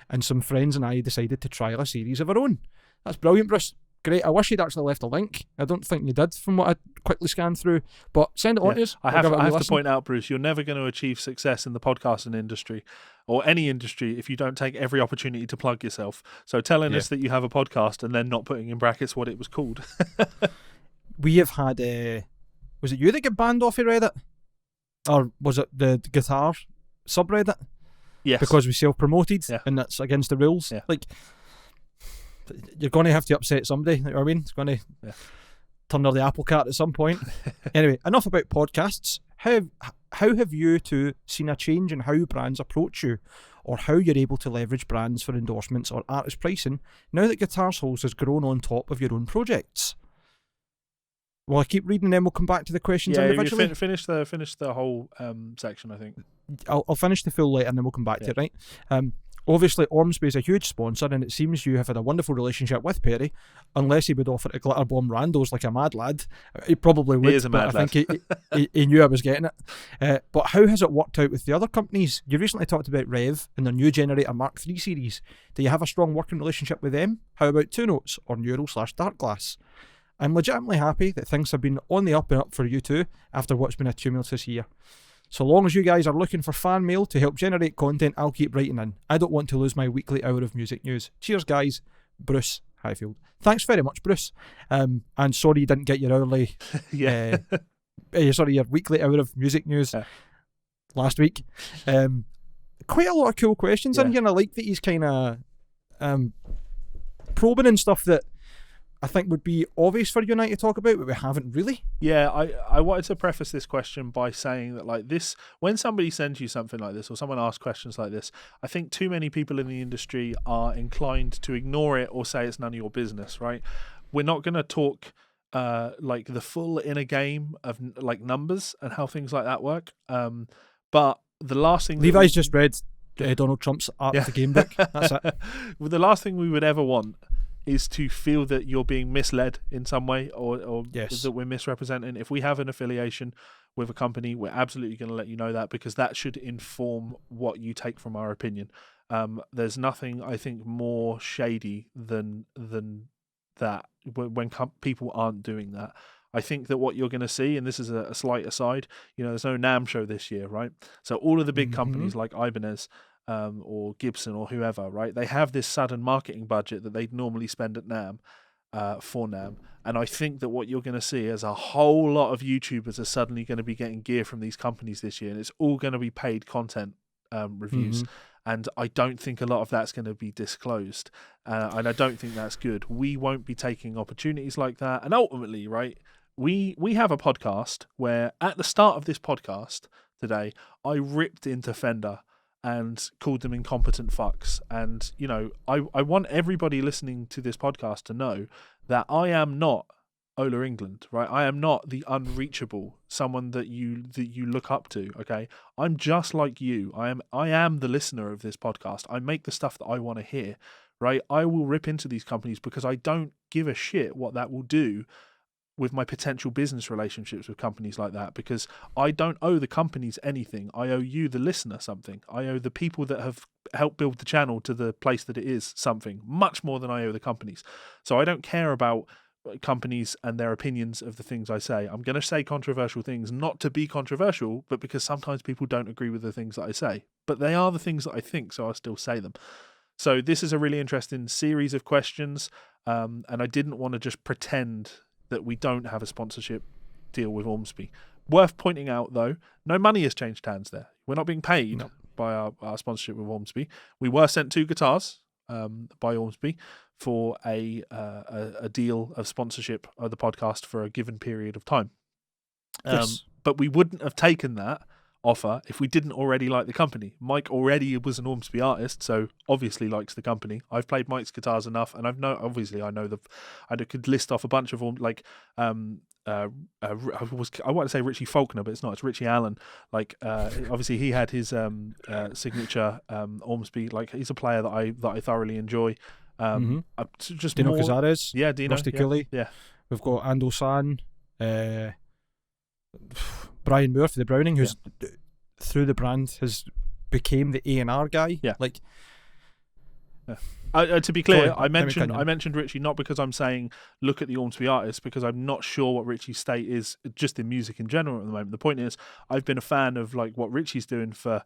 and some friends and I decided to trial a series of our own. That's brilliant, Bruce. Great. I wish you'd actually left a link. I don't think you did from what I quickly scanned through, but send it on to us. I have to point out, Bruce, you're never going to achieve success in the podcasting industry or any industry if you don't take every opportunity to plug yourself. So telling us that you have a podcast and then not putting in brackets what it was called. We have had was it you that got banned off of Reddit? Or was it the guitar subreddit? Yes. Because we self-promoted and that's against the rules. Yeah. Like, you're going to have to upset somebody, you know what I mean? It's going to turn the apple cart at some point. Anyway, enough about podcasts. How have you two seen a change in how brands approach you, or how you're able to leverage brands for endorsements or artist pricing now that Guitar Souls has grown on top of your own projects? Well, I keep reading, and then we'll come back to the questions individually. Yeah, finish the whole section, I think. I'll finish the full letter, and then we'll come back to it, right? Obviously, Ormsby is a huge sponsor, and it seems you have had a wonderful relationship with Perry, unless he would offer to glitter bomb randos like a mad lad. He probably would, he is a mad lad. I think he knew I was getting it. But how has it worked out with the other companies? You recently talked about Rev and their new Generator Mark III series. Do you have a strong working relationship with them? How about Two Notes or Neural/Darkglass? I'm legitimately happy that things have been on the up and up for you two after what's been a tumultuous year. So long as you guys are looking for fan mail to help generate content, I'll keep writing in. I don't want to lose my weekly hour of music news. Cheers, guys. Bruce Highfield. Thanks very much, Bruce. And sorry you didn't get your hourly your weekly hour of music news last week. Quite a lot of cool questions in here, and I like that he's kind of probing and stuff that I think would be obvious for you and I to talk about, but we haven't really. Yeah, I wanted to preface this question by saying that, like, this, when somebody sends you something like this or someone asks questions like this, I think too many people in the industry are inclined to ignore it or say it's none of your business, right? We're not going to talk like the full inner game of like numbers and how things like that work. But the last thing Levi's just read Donald Trump's Art of the Game book. That's it. Well, the last thing we would ever want is to feel that you're being misled in some way or that we're misrepresenting. If we have an affiliation with a company, we're absolutely going to let you know that, because that should inform what you take from our opinion. There's nothing, I think, more shady than that when people aren't doing that. I think that what you're going to see, and this is a slight aside, there's no NAMM show this year, right? So all of the big companies like Ibanez or Gibson or whoever, right? They have this sudden marketing budget that they'd normally spend at NAMM for NAMM. And I think that what you're going to see is a whole lot of YouTubers are suddenly going to be getting gear from these companies this year, and it's all going to be paid content reviews. And I don't think a lot of that's going to be disclosed. And I don't think that's good. We won't be taking opportunities like that. And ultimately, right, we have a podcast where at the start of this podcast today, I ripped into Fender and called them incompetent fucks. And, I want everybody listening to this podcast to know that I am not Ola England, right? I am not the unreachable, someone that you look up to, okay? I'm just like you. I am the listener of this podcast. I make the stuff that I want to hear, right? I will rip into these companies because I don't give a shit what that will do with my potential business relationships with companies like that, because I don't owe the companies anything. I owe you, the listener, something. I owe the people that have helped build the channel to the place that it is something, much more than I owe the companies. So I don't care about companies and their opinions of the things I say. I'm going to say controversial things, not to be controversial, but because sometimes people don't agree with the things that I say. But they are the things that I think, so I'll still say them. So this is a really interesting series of questions, and I didn't want to just pretend that we don't have a sponsorship deal with Ormsby. Worth pointing out, though, no money has changed hands there. We're not being paid by our sponsorship with Ormsby. We were sent 2 guitars by Ormsby for a deal of sponsorship of the podcast for a given period of time. But we wouldn't have taken that offer if we didn't already like the company. Mike already was an Ormsby artist, so obviously likes the company. I've played Mike's guitars enough, and I could list off a bunch of I want to say Richie Faulkner, but it's not. It's Richie Allen. Obviously he had his signature Ormsby. He's a player that I thoroughly enjoy. Just Dino Cazares, Dino, Rusty Cooley. Yeah, we've got Ando San, Brian Moore for the Browning, who's through the brand has became the A&R guy. To be clear, I mentioned Richie not because I'm saying look at the Ormsby artist, because I'm not sure what Richie's state is just in music in general at the moment. The point is, I've been a fan of what Richie's doing for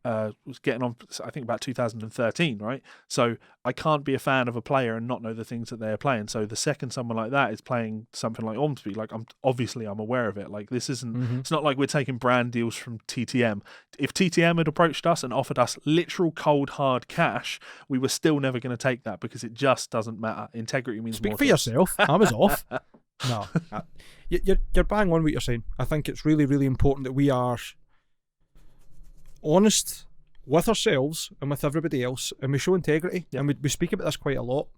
was getting on, I think, about 2013, right? So I can't be a fan of a player and not know the things that they're playing. So the second someone like that is playing something like Ormsby, I'm aware of it. This isn't, it's not like we're taking brand deals from TTM. If TTM had approached us and offered us literal cold hard cash, we were still never going to take that, because it just doesn't matter. Integrity means Speak more. Speak for yourself. I was off. No, you're bang on what you're saying. I think it's really, really important that we are honest with ourselves and with everybody else, and we show integrity. And we speak about this quite a lot,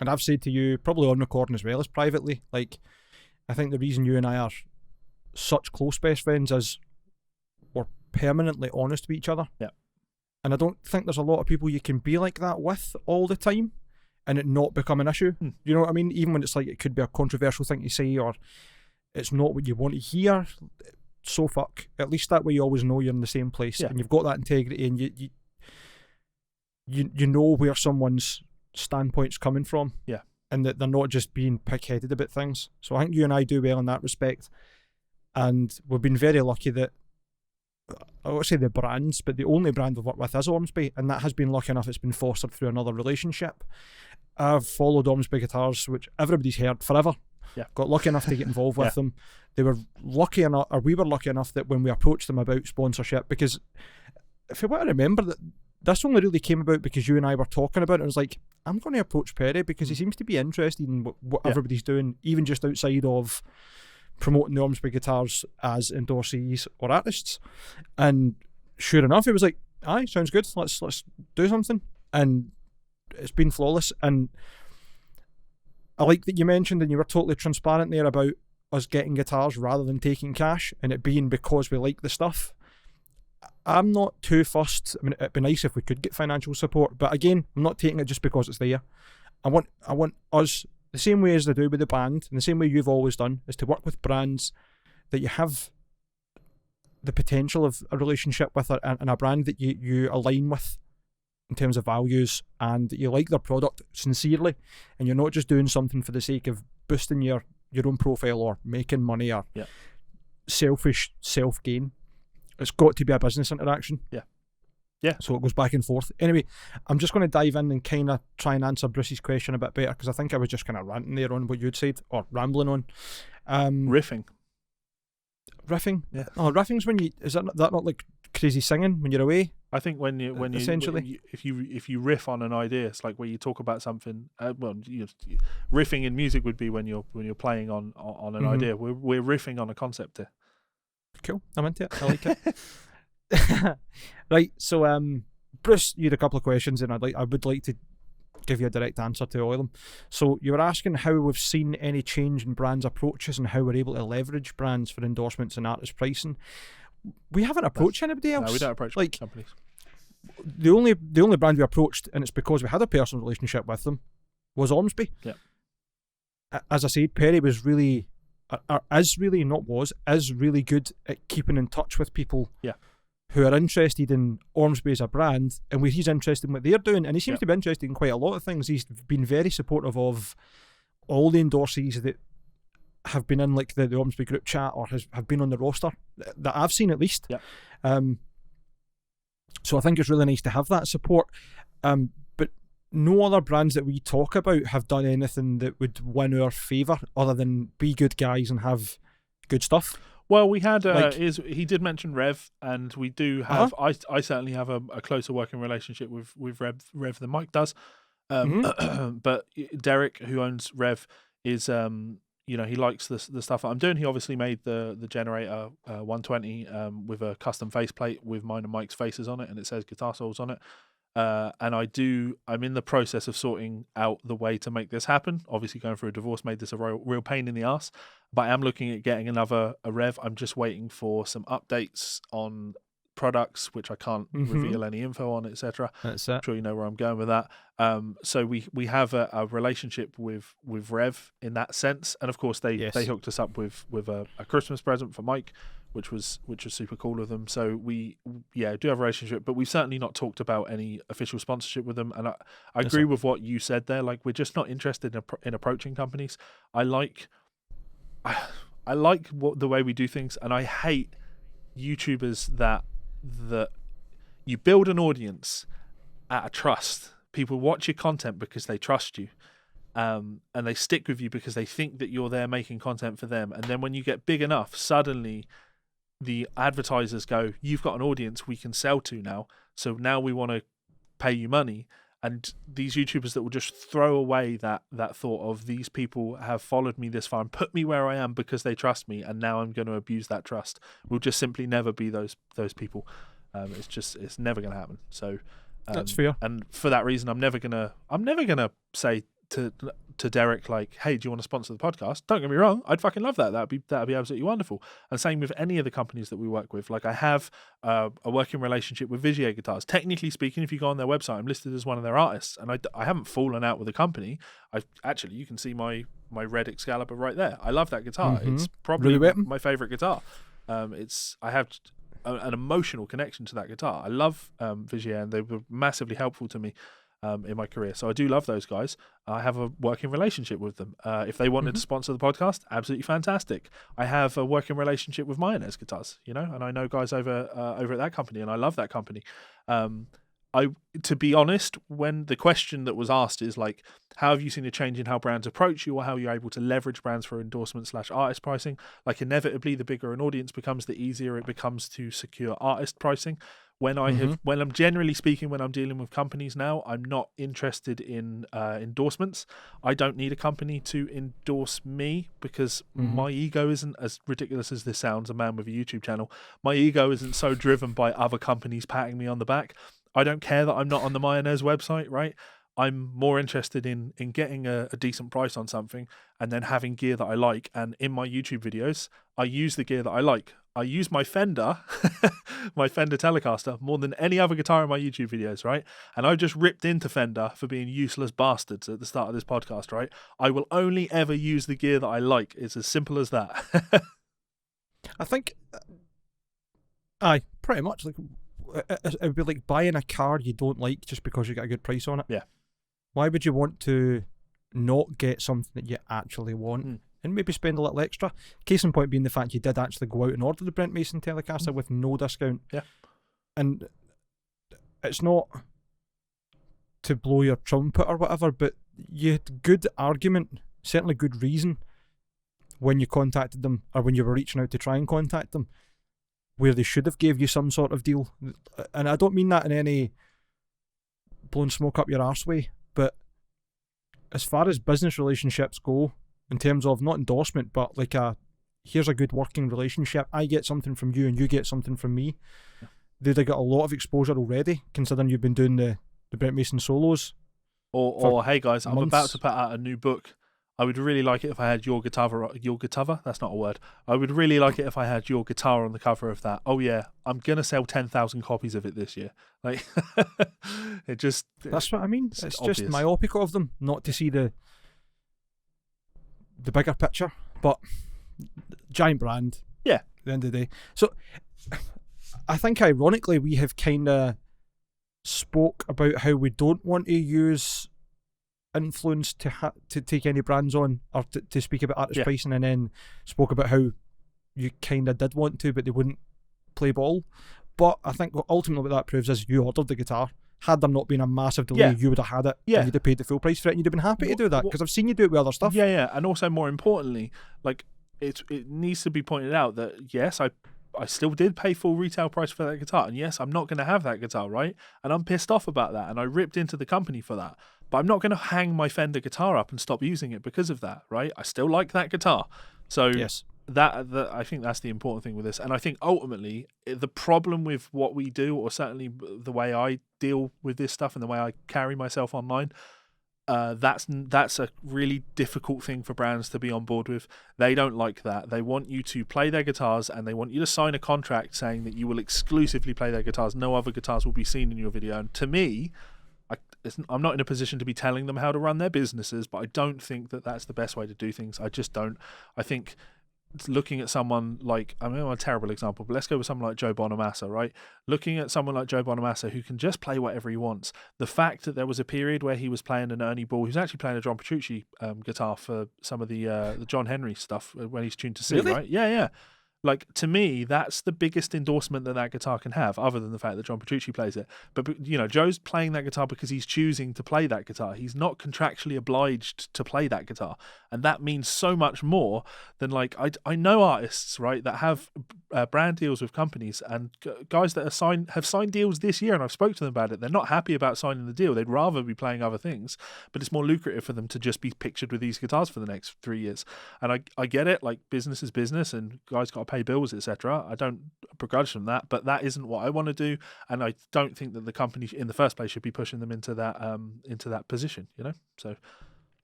and I've said to you, probably on recording as well as privately, I think the reason you and I are such close best friends is we're permanently honest with each other. And I don't think there's a lot of people you can be like that with all the time and it not become an issue. You know what I mean? Even when it's it could be a controversial thing to say, or it's not what you want to hear, so fuck. At least that way you always know you're in the same place, and you've got that integrity, and you know where someone's standpoint's coming from, and that they're not just being pig-headed about things. So I think you and I do well in that respect, and we've been very lucky that, I won't say the brands, but the only brand we've worked with is Ormsby, and that has been lucky enough it's been fostered through another relationship. I've followed Ormsby guitars, which everybody's heard forever, got lucky enough to get involved with them. They were lucky enough, or we were lucky enough, that when we approached them about sponsorship, because if you want to remember that this only really came about because you and I were talking about it. I was like, I'm going to approach Perry because he seems to be interested in what everybody's doing, even just outside of promoting the Ormsby guitars as endorsees or artists. And sure enough, he was like, aye, sounds good, let's do something. And it's been flawless. And I like that you mentioned, and you were totally transparent there about us getting guitars rather than taking cash, and it being because we like the stuff. I'm not too fussed. I mean, it'd be nice if we could get financial support, but again, I'm not taking it just because it's there. I want us, the same way as they do with the band, and the same way you've always done, is to work with brands that you have the potential of a relationship with, and a brand that you align with in terms of values, and that you like their product sincerely, and you're not just doing something for the sake of boosting your own profile or making money or selfish self-gain. It's got to be a business interaction. Yeah. So it goes back and forth. Anyway, I'm just going to dive in and kind of try and answer Bruce's question a bit better, because I think I was just kind of ranting there on what you'd said, or rambling on. Riffing. Yeah. Oh, riffing's when is that not like crazy singing when you're away? I think when you essentially, if you riff on an idea, it's like where you talk about something. Riffing in music would be when you're playing on an idea. We're riffing on a concept here. Cool, I'm into it. I like it. Right, so Bruce, you had a couple of questions, and I would like to give you a direct answer to all of them. So you were asking how we've seen any change in brands' approaches and how we're able to leverage brands for endorsements and artist pricing. We haven't approached anybody else. No, we don't approach companies. The only brand we approached, and it's because we had a personal relationship with them, was Ormsby. Yeah. As I said, Perry was really, is really good at keeping in touch with people who are interested in Ormsby as a brand, and where he's interested in what they're doing, and he seems to be interested in quite a lot of things. He's been very supportive of all the endorsees that have been in like the Ormsby group chat, or have been on the roster that I've seen, at least. So I think it's really nice to have that support. But no other brands that we talk about have done anything that would win our favour, other than be good guys and have good stuff. Well, we had he did mention Rev, and we do have. I certainly have a closer working relationship with Rev than Mike does. But Derek, who owns Rev, is he likes the stuff that I'm doing. He obviously made the Generator 120 with a custom faceplate with mine and Mike's faces on it, and it says Guitar Souls on it. And I'm in the process of sorting out the way to make this happen. Obviously, going through a divorce made this a real pain in the ass, but I am looking at getting a Rev. I'm just waiting for some updates on products, which I can't reveal any info on, etc. That's it. I'm sure you know where I'm going with that. So we have a relationship with Rev in that sense, and of course they hooked us up with a Christmas present for Mike, which was super cool of them. So we do have a relationship, but we've certainly not talked about any official sponsorship with them. And I agree with what you said there. Like, we're just not interested in approaching companies. I like the way we do things, and I hate YouTubers that you build an audience out of trust. People watch your content because they trust you, and they stick with you because they think that you're there making content for them. And then when you get big enough, suddenly the advertisers go, you've got an audience we can sell to now, so now we want to pay you money. And these YouTubers that will just throw away that thought of, these people have followed me this far and put me where I am because they trust me, and now I'm going to abuse that trust, will just simply never be those people. It's never going to happen. So that's fair. And for that reason, I'm never gonna say to Derek, like, hey, do you want to sponsor the podcast? Don't get me wrong, I'd fucking love that. That'd be absolutely wonderful. And same with any of the companies that we work with. Like, I have a working relationship with Vigier Guitars. Technically speaking, if you go on their website, I'm listed as one of their artists, and I haven't fallen out with the company. You can see my red Excalibur right there. I love that guitar. It's probably my favorite guitar. I have an emotional connection to that guitar. I love Vigier, and they were massively helpful to me in my career. So I do love those guys. I have a working relationship with them. If they wanted to sponsor the podcast, absolutely fantastic. I have a working relationship with Mayonnaise Guitars, and I know guys over at that company, and I love that company. to be honest, when the question that was asked is like, how have you seen a change in how brands approach you, or how you're able to leverage brands for endorsement / artist pricing? Like, inevitably, the bigger an audience becomes, the easier it becomes to secure artist pricing. When I'm generally speaking, when I'm dealing with companies now, I'm not interested in endorsements. I don't need a company to endorse me, because my ego isn't, as ridiculous as this sounds, a man with a YouTube channel, my ego isn't so driven by other companies patting me on the back. I don't care that I'm not on the Mayonnaise website, right? I'm more interested in getting a decent price on something, and then having gear that I like. And in my YouTube videos, I use the gear that I like. I use my Fender, my Fender Telecaster, more than any other guitar in my YouTube videos, right? And I've just ripped into Fender for being useless bastards at the start of this podcast, right? I will only ever use the gear that I like. It's as simple as that. I think, pretty much. Like, it would be like buying a car you don't like just because you get a good price on it. Yeah. Why would you want to not get something that you actually want? And maybe spend a little extra. Case in point being the fact you did actually go out and order the Brent Mason Telecaster with no discount. Yeah. And it's not to blow your trumpet or whatever, but you had good argument, certainly good reason, when you contacted them, or when you were reaching out to try and contact them, where they should have gave you some sort of deal. And I don't mean that in any blowing smoke up your arse way, but as far as business relationships go, in terms of not endorsement, but like here's a good working relationship. I get something from you and you get something from me. Yeah. They'd have got a lot of exposure already, considering you've been doing the Brent Mason solos. Or hey guys, I'm about to put out a new book. I would really like it if I had your guitar. That's not a word. I would really like it if I had your guitar on the cover of that. Oh yeah, I'm gonna sell 10,000 copies of it this year. Like, that's what I mean. It's obvious. Just myopic of them not to see the bigger picture, but giant brand. Yeah. At the end of the day. So I think ironically we have kind of spoke about how we don't want to use influence to take any brands on, or to speak about artist pricing, and then spoke about how you kind of did want to, but they wouldn't play ball. But I think ultimately what that proves is you ordered the guitar. Had there not been a massive delay, you would have had it. And you'd have paid the full price for it, and you'd have been happy to do that, because I've seen you do it with other stuff. Yeah. And also, more importantly, like, it needs to be pointed out that yes, I still did pay full retail price for that guitar, and yes, I'm not going to have that guitar, right? And I'm pissed off about that, and I ripped into the company for that. But I'm not going to hang my Fender guitar up and stop using it because of that, right? I still like that guitar. So yes. That I think that's the important thing with this. And I think ultimately the problem with what we do, or certainly the way I deal with this stuff and the way I carry myself online, that's a really difficult thing for brands to be on board with. They don't like that. They want you to play their guitars, and they want you to sign a contract saying that you will exclusively play their guitars. No other guitars will be seen in your video. And to me, I'm not in a position to be telling them how to run their businesses, but I don't think that that's the best way to do things. I just don't. I think looking at someone like, I'm a terrible example, but let's go with someone like Joe Bonamassa, right? Looking at someone like Joe Bonamassa, who can just play whatever he wants. The fact that there was a period where he was playing an Ernie Ball, he was actually playing a John Petrucci guitar for some of the John Henry stuff when he's tuned to C, really? Right? Yeah. Like, to me, that's the biggest endorsement that guitar can have, other than the fact that John Petrucci plays it. But, you know, Joe's playing that guitar because he's choosing to play that guitar. He's not contractually obliged to play that guitar. And that means so much more than, like, I know artists, right, that have brand deals with companies, and guys that have signed deals this year, and I've spoken to them about it. They're not happy about signing the deal. They'd rather be playing other things, but it's more lucrative for them to just be pictured with these guitars for the next 3 years. And I get it, like, business is business, and guys got to pay bills, etc. I don't begrudge them that, but that isn't what I want to do, and I don't think that the company in the first place should be pushing them into that position, you know. So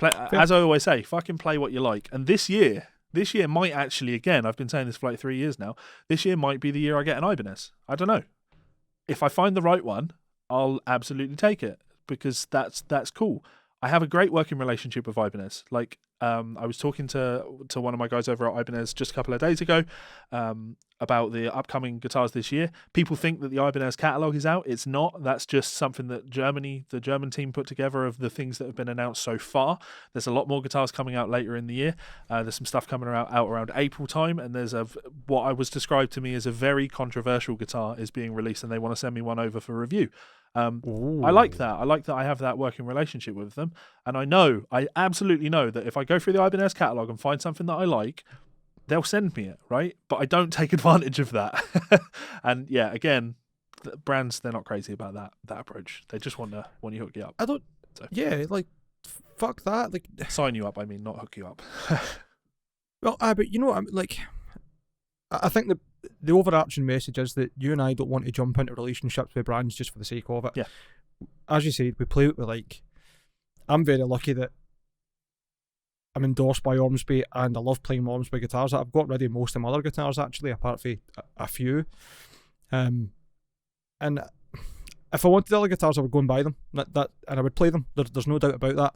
as I always say, fucking play what you like. And this year might actually, again, I've been saying this for like 3 years now, this year might be the year I get an Ibanez. I don't know. If I find the right one, I'll absolutely take it, because that's cool. I have a great working relationship with Ibanez. Like, I was talking to one of my guys over at Ibanez just a couple of days ago. about the upcoming guitars this year. People think that the Ibanez catalog is out. It's not. That's just something that the German team put together of the things that have been announced so far. There's a lot more guitars coming out later in the year. There's some stuff coming out around April time, and there's what I was described to me as a very controversial guitar is being released, and they want to send me one over for review. I like that. I like that I have that working relationship with them, and I absolutely know that if I go through the Ibanez catalog and find something that I like, they'll send me it, right? But I don't take advantage of that. And yeah, again, the brands, they're not crazy about that approach. They just want you hook you up. I don't. So. Yeah, like fuck that. Like sign you up. I mean, not hook you up. Well, but you know what? I think the overarching message is that you and I don't want to jump into relationships with brands just for the sake of it. Yeah. As you said, we play what we like. I'm very lucky that I'm endorsed by Ormsby, and I love playing Ormsby guitars. I've got rid of most of my other guitars, actually, apart from a few. And if I wanted the other guitars, I would go and buy them, and I would play them. There's no doubt about that.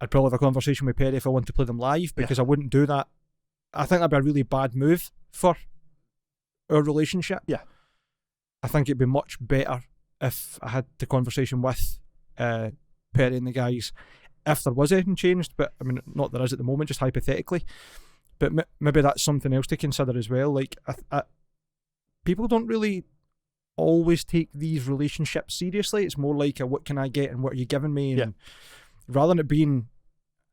I'd probably have a conversation with Perry if I wanted to play them live, because I wouldn't do that. I think that'd be a really bad move for our relationship. Yeah. I think it'd be much better if I had the conversation with Perry and the guys, if there was anything changed, but I mean, not there is at the moment, just hypothetically. But maybe that's something else to consider as well. Like, people don't really always take these relationships seriously. It's more like what can I get and what are you giving me? And rather than it being,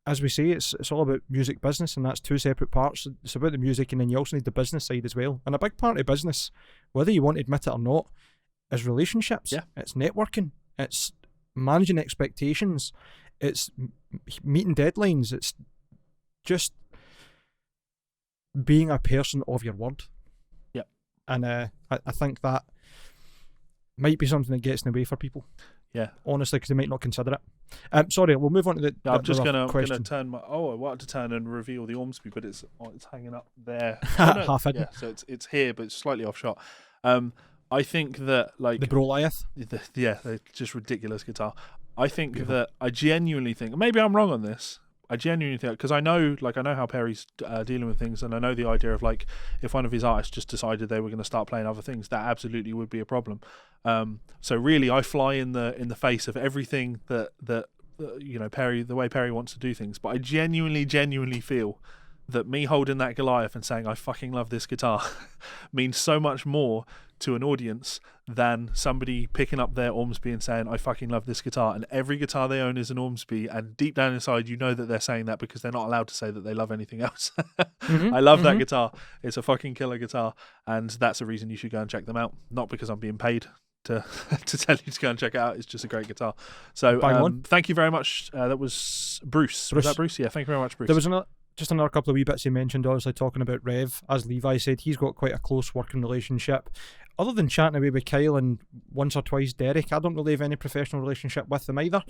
as we say, it's all about music business, and that's two separate parts. It's about the music, and then you also need the business side as well. And a big part of business, whether you want to admit it or not, is relationships. Yeah. It's networking. It's managing expectations. It's meeting deadlines. It's just being a person of your word. Yep. And I think that might be something that gets in the way for people. Yeah. Honestly, because they might not consider it. Sorry, we'll move on to the I'm just going to turn my... Oh, I wanted to turn and reveal the Ormsby, but it's hanging up there. Half hidden. Yeah, so it's here, but it's slightly off shot. I think that, like... The Broliath? They're just ridiculous guitar. I think that I genuinely think, maybe I'm wrong on this, I genuinely think, because I know how Perry's dealing with things, and I know the idea of, like, if one of his artists just decided they were going to start playing other things, that absolutely would be a problem. So really, I fly in the face of everything that Perry, the way Perry wants to do things. But I genuinely feel that me holding that Goliath and saying I fucking love this guitar means so much more to an audience than somebody picking up their Ormsby and saying I fucking love this guitar. And every guitar they own is an Ormsby, and deep down inside you know that they're saying that because they're not allowed to say that they love anything else. I love that guitar. It's a fucking killer guitar, and that's a reason you should go and check them out. Not because I'm being paid to tell you to go and check it out. It's just a great guitar. So thank you very much. That was Bruce. Was that Bruce? Yeah, thank you very much, Bruce. There was another couple of wee bits he mentioned, obviously talking about Rev. As Levi said, he's got quite a close working relationship. Other than chatting away with Kyle and once or twice Derek, I don't really have any professional relationship with them either.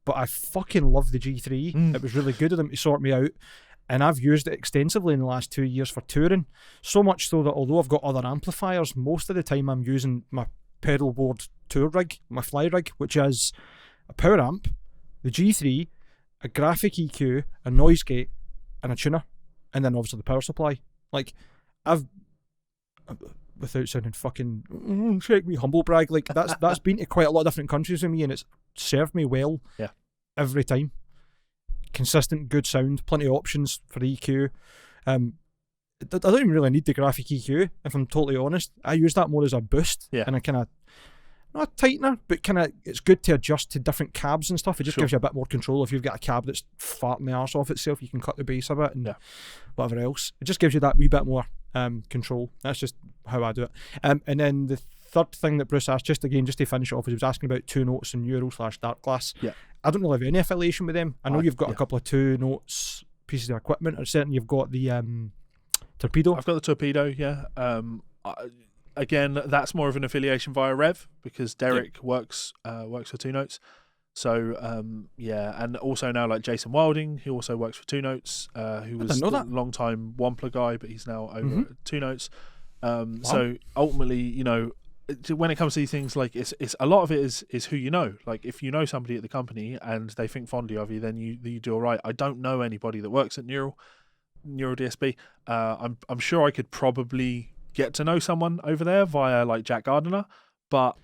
But I fucking love the G3. It was really good of them to sort me out. And I've used it extensively in the last 2 years for touring. So much so that although I've got other amplifiers, most of the time I'm using my pedal board tour rig, my fly rig, which is a power amp, the G3, a graphic EQ, a noise gate, and a tuner, and then obviously the power supply. Like, I've, without sounding fucking check me humble brag, like that's been to quite a lot of different countries with me, and it's served me well. Yeah. Every time. Consistent, good sound, plenty of options for EQ. I don't even really need the graphic EQ, if I'm totally honest. I use that more as a boost, and a kind of, not a tightener, but kind of, it's good to adjust to different cabs and stuff. It just gives you a bit more control. If you've got a cab that's farting the arse off itself, you can cut the bass a bit and whatever else. It just gives you that wee bit more control. That's just how I do it. And then the third thing that Bruce asked, just to finish off, was he was asking about 2 Notes and Euro/Dark Glass. Yeah. I don't really have any affiliation with them. I know you've got a couple of 2 Notes pieces of equipment, or certainly you've got the Torpedo. I've got the Torpedo, yeah. Again, that's more of an affiliation via Rev, because Derek works for 2 Notes. So and also now, like Jason Wilding, he also works for 2 Notes, who was a long-time Wampler guy, but he's now over at 2 Notes. So ultimately, when it comes to these things, like it's a lot of it is who you know. Like, if you know somebody at the company and they think fondly of you, then you do all right. I don't know anybody that works at Neural DSP. I'm sure I could probably get to know someone over there via like Jack Gardner, but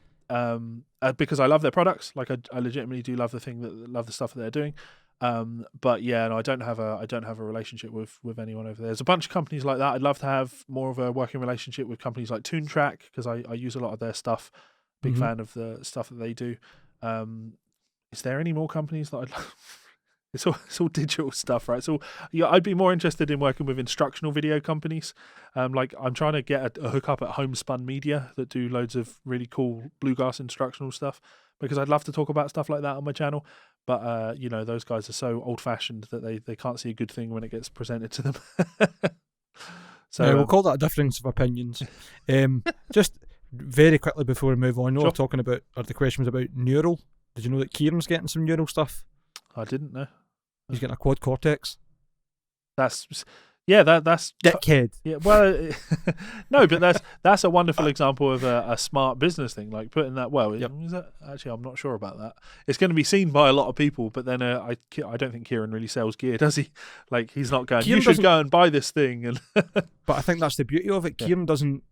because I love their products, like I legitimately do love love the stuff that they're doing. But yeah, no, I don't have a relationship with anyone over there. There's a bunch of companies like that. I'd love to have more of a working relationship with companies like TuneTrack, because I use a lot of their stuff. Big fan of the stuff that they do. Is there any more companies that I'd love? It's all digital stuff, right? So yeah, I'd be more interested in working with instructional video companies. Like I'm trying to get a hookup at Homespun Media that do loads of really cool bluegrass instructional stuff, because I'd love to talk about stuff like that on my channel. But those guys are so old-fashioned that they can't see a good thing when it gets presented to them. So we'll call that a difference of opinions. Just very quickly before we move on, sure. We're talking about, or the question was about neural. Did you know that Kieran's getting some neural stuff? I didn't know. He's getting a quad cortex. That's dickhead. Yeah, well, no, but that's a wonderful example of a smart business thing. Like putting that. Well, yep. Is that, actually, I'm not sure about that. It's going to be seen by a lot of people, but then I don't think Kieran really sells gear, does he? Like he's not going. You should go and buy this thing. And but I think that's the beauty of it. Kieran doesn't.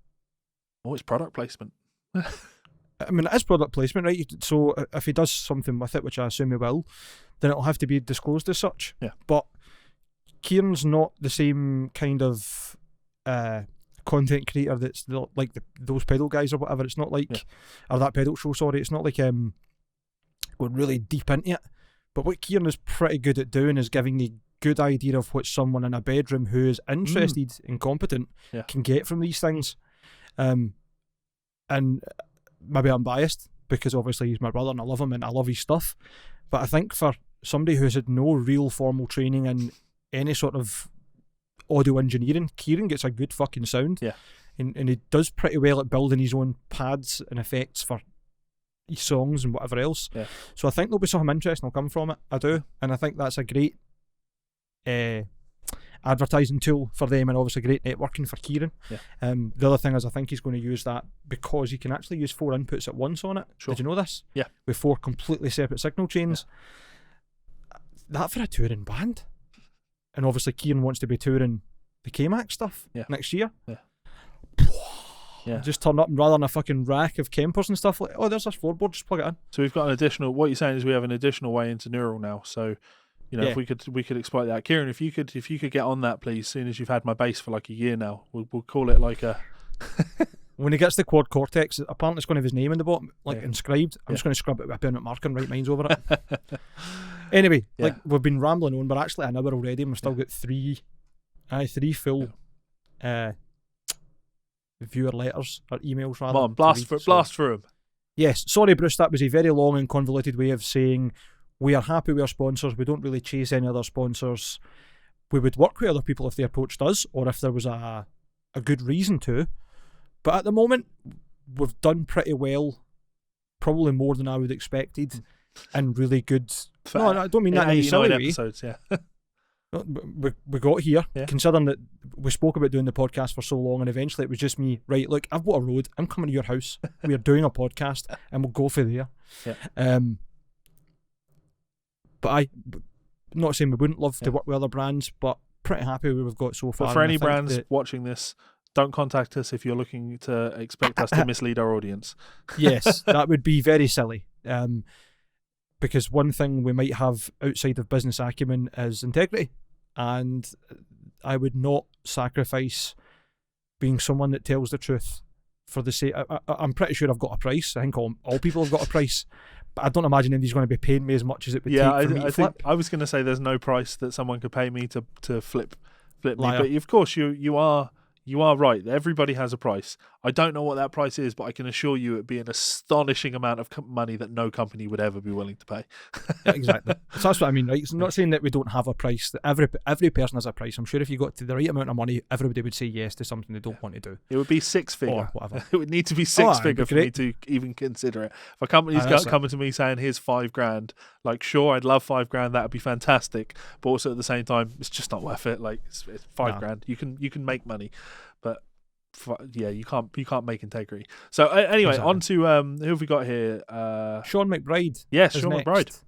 Oh, it's product placement. I mean, it is product placement, right? So if he does something with it, which I assume he will, then it'll have to be disclosed as such. Yeah. But Kieran's not the same kind of content creator that's like those pedal guys or whatever. It's not like, or that pedal show, sorry. It's not like going really deep into it. But what Kieran is pretty good at doing is giving you a good idea of what someone in a bedroom who is interested and competent can get from these things. And maybe I'm biased because obviously he's my brother and I love him and I love his stuff. But I think for somebody who's had no real formal training in any sort of audio engineering, Kieran gets a good fucking sound. Yeah. And he does pretty well at building his own pads and effects for his songs and whatever else. Yeah. So I think there'll be something interesting will come from it. I do. And I think that's a great advertising tool for them, and obviously great networking for Kieran. The other thing is I think he's going to use that because he can actually use 4 inputs at once on it. Sure. Did you know this? Yeah. With 4 completely separate signal chains. That for a touring band. And obviously Kieran wants to be touring the K-Max stuff next year. Just turn up and rather than a fucking rack of Kempers and stuff, like, oh, there's this floorboard, just plug it in. So we've got an additional, what you're saying is we have an additional way into neural now. So if we could exploit that. Kieran, if you could get on that, please, soon as you've had my bass for like a year now, we'll call it like a when he gets the quad cortex, apparently it's going to have his name in the bottom, like inscribed. I'm just going to scrub it with a permanent marker and write mines over it. Anyway, like we've been rambling on, we're actually an hour already and we've still got three full viewer letters or emails rather. Come on, blast through them. Yes, sorry Bruce, that was a very long and convoluted way of saying we are happy with our sponsors, we don't really chase any other sponsors. We would work with other people if they approached us or if there was a good reason to. But at the moment, we've done pretty well, probably more than I would have expected, and really good. No, I don't mean that in any silly way. Episodes, we got here, considering that we spoke about doing the podcast for so long, and eventually it was just me, right, look, I've got a road, I'm coming to your house, we are doing a podcast, and we'll go for there. But I'm not saying we wouldn't love to work with other brands, but pretty happy with what we've got so far. But for any brands watching this, don't contact us if you're looking to expect us to mislead our audience. Yes, that would be very silly. Because one thing we might have outside of business acumen is integrity. And I would not sacrifice being someone that tells the truth for the sake. I'm pretty sure I've got a price. I think all people have got a price. But I don't imagine anybody's going to be paying me as much as it would take for me to flip. I was going to say there's no price that someone could pay me to flip me. But of course you are right. Everybody has a price. I don't know what that price is, but I can assure you it'd be an astonishing amount of money that no company would ever be willing to pay. Exactly. So that's what I mean, right? It's not saying that we don't have a price. That every person has a price. I'm sure if you got to the right amount of money, everybody would say yes to something they don't want to do. It would be 6-figure. Or whatever. It would need to be 6-figure for me to even consider it. If a company's coming to me saying, here's $5,000, like, sure, I'd love $5,000. That would be fantastic. But also at the same time, it's just not worth it. Like, it's $5,000. You can make money. But you can't make integrity. So anyway, on to who have we got here? Sean McBride. Yes, Sean McBride,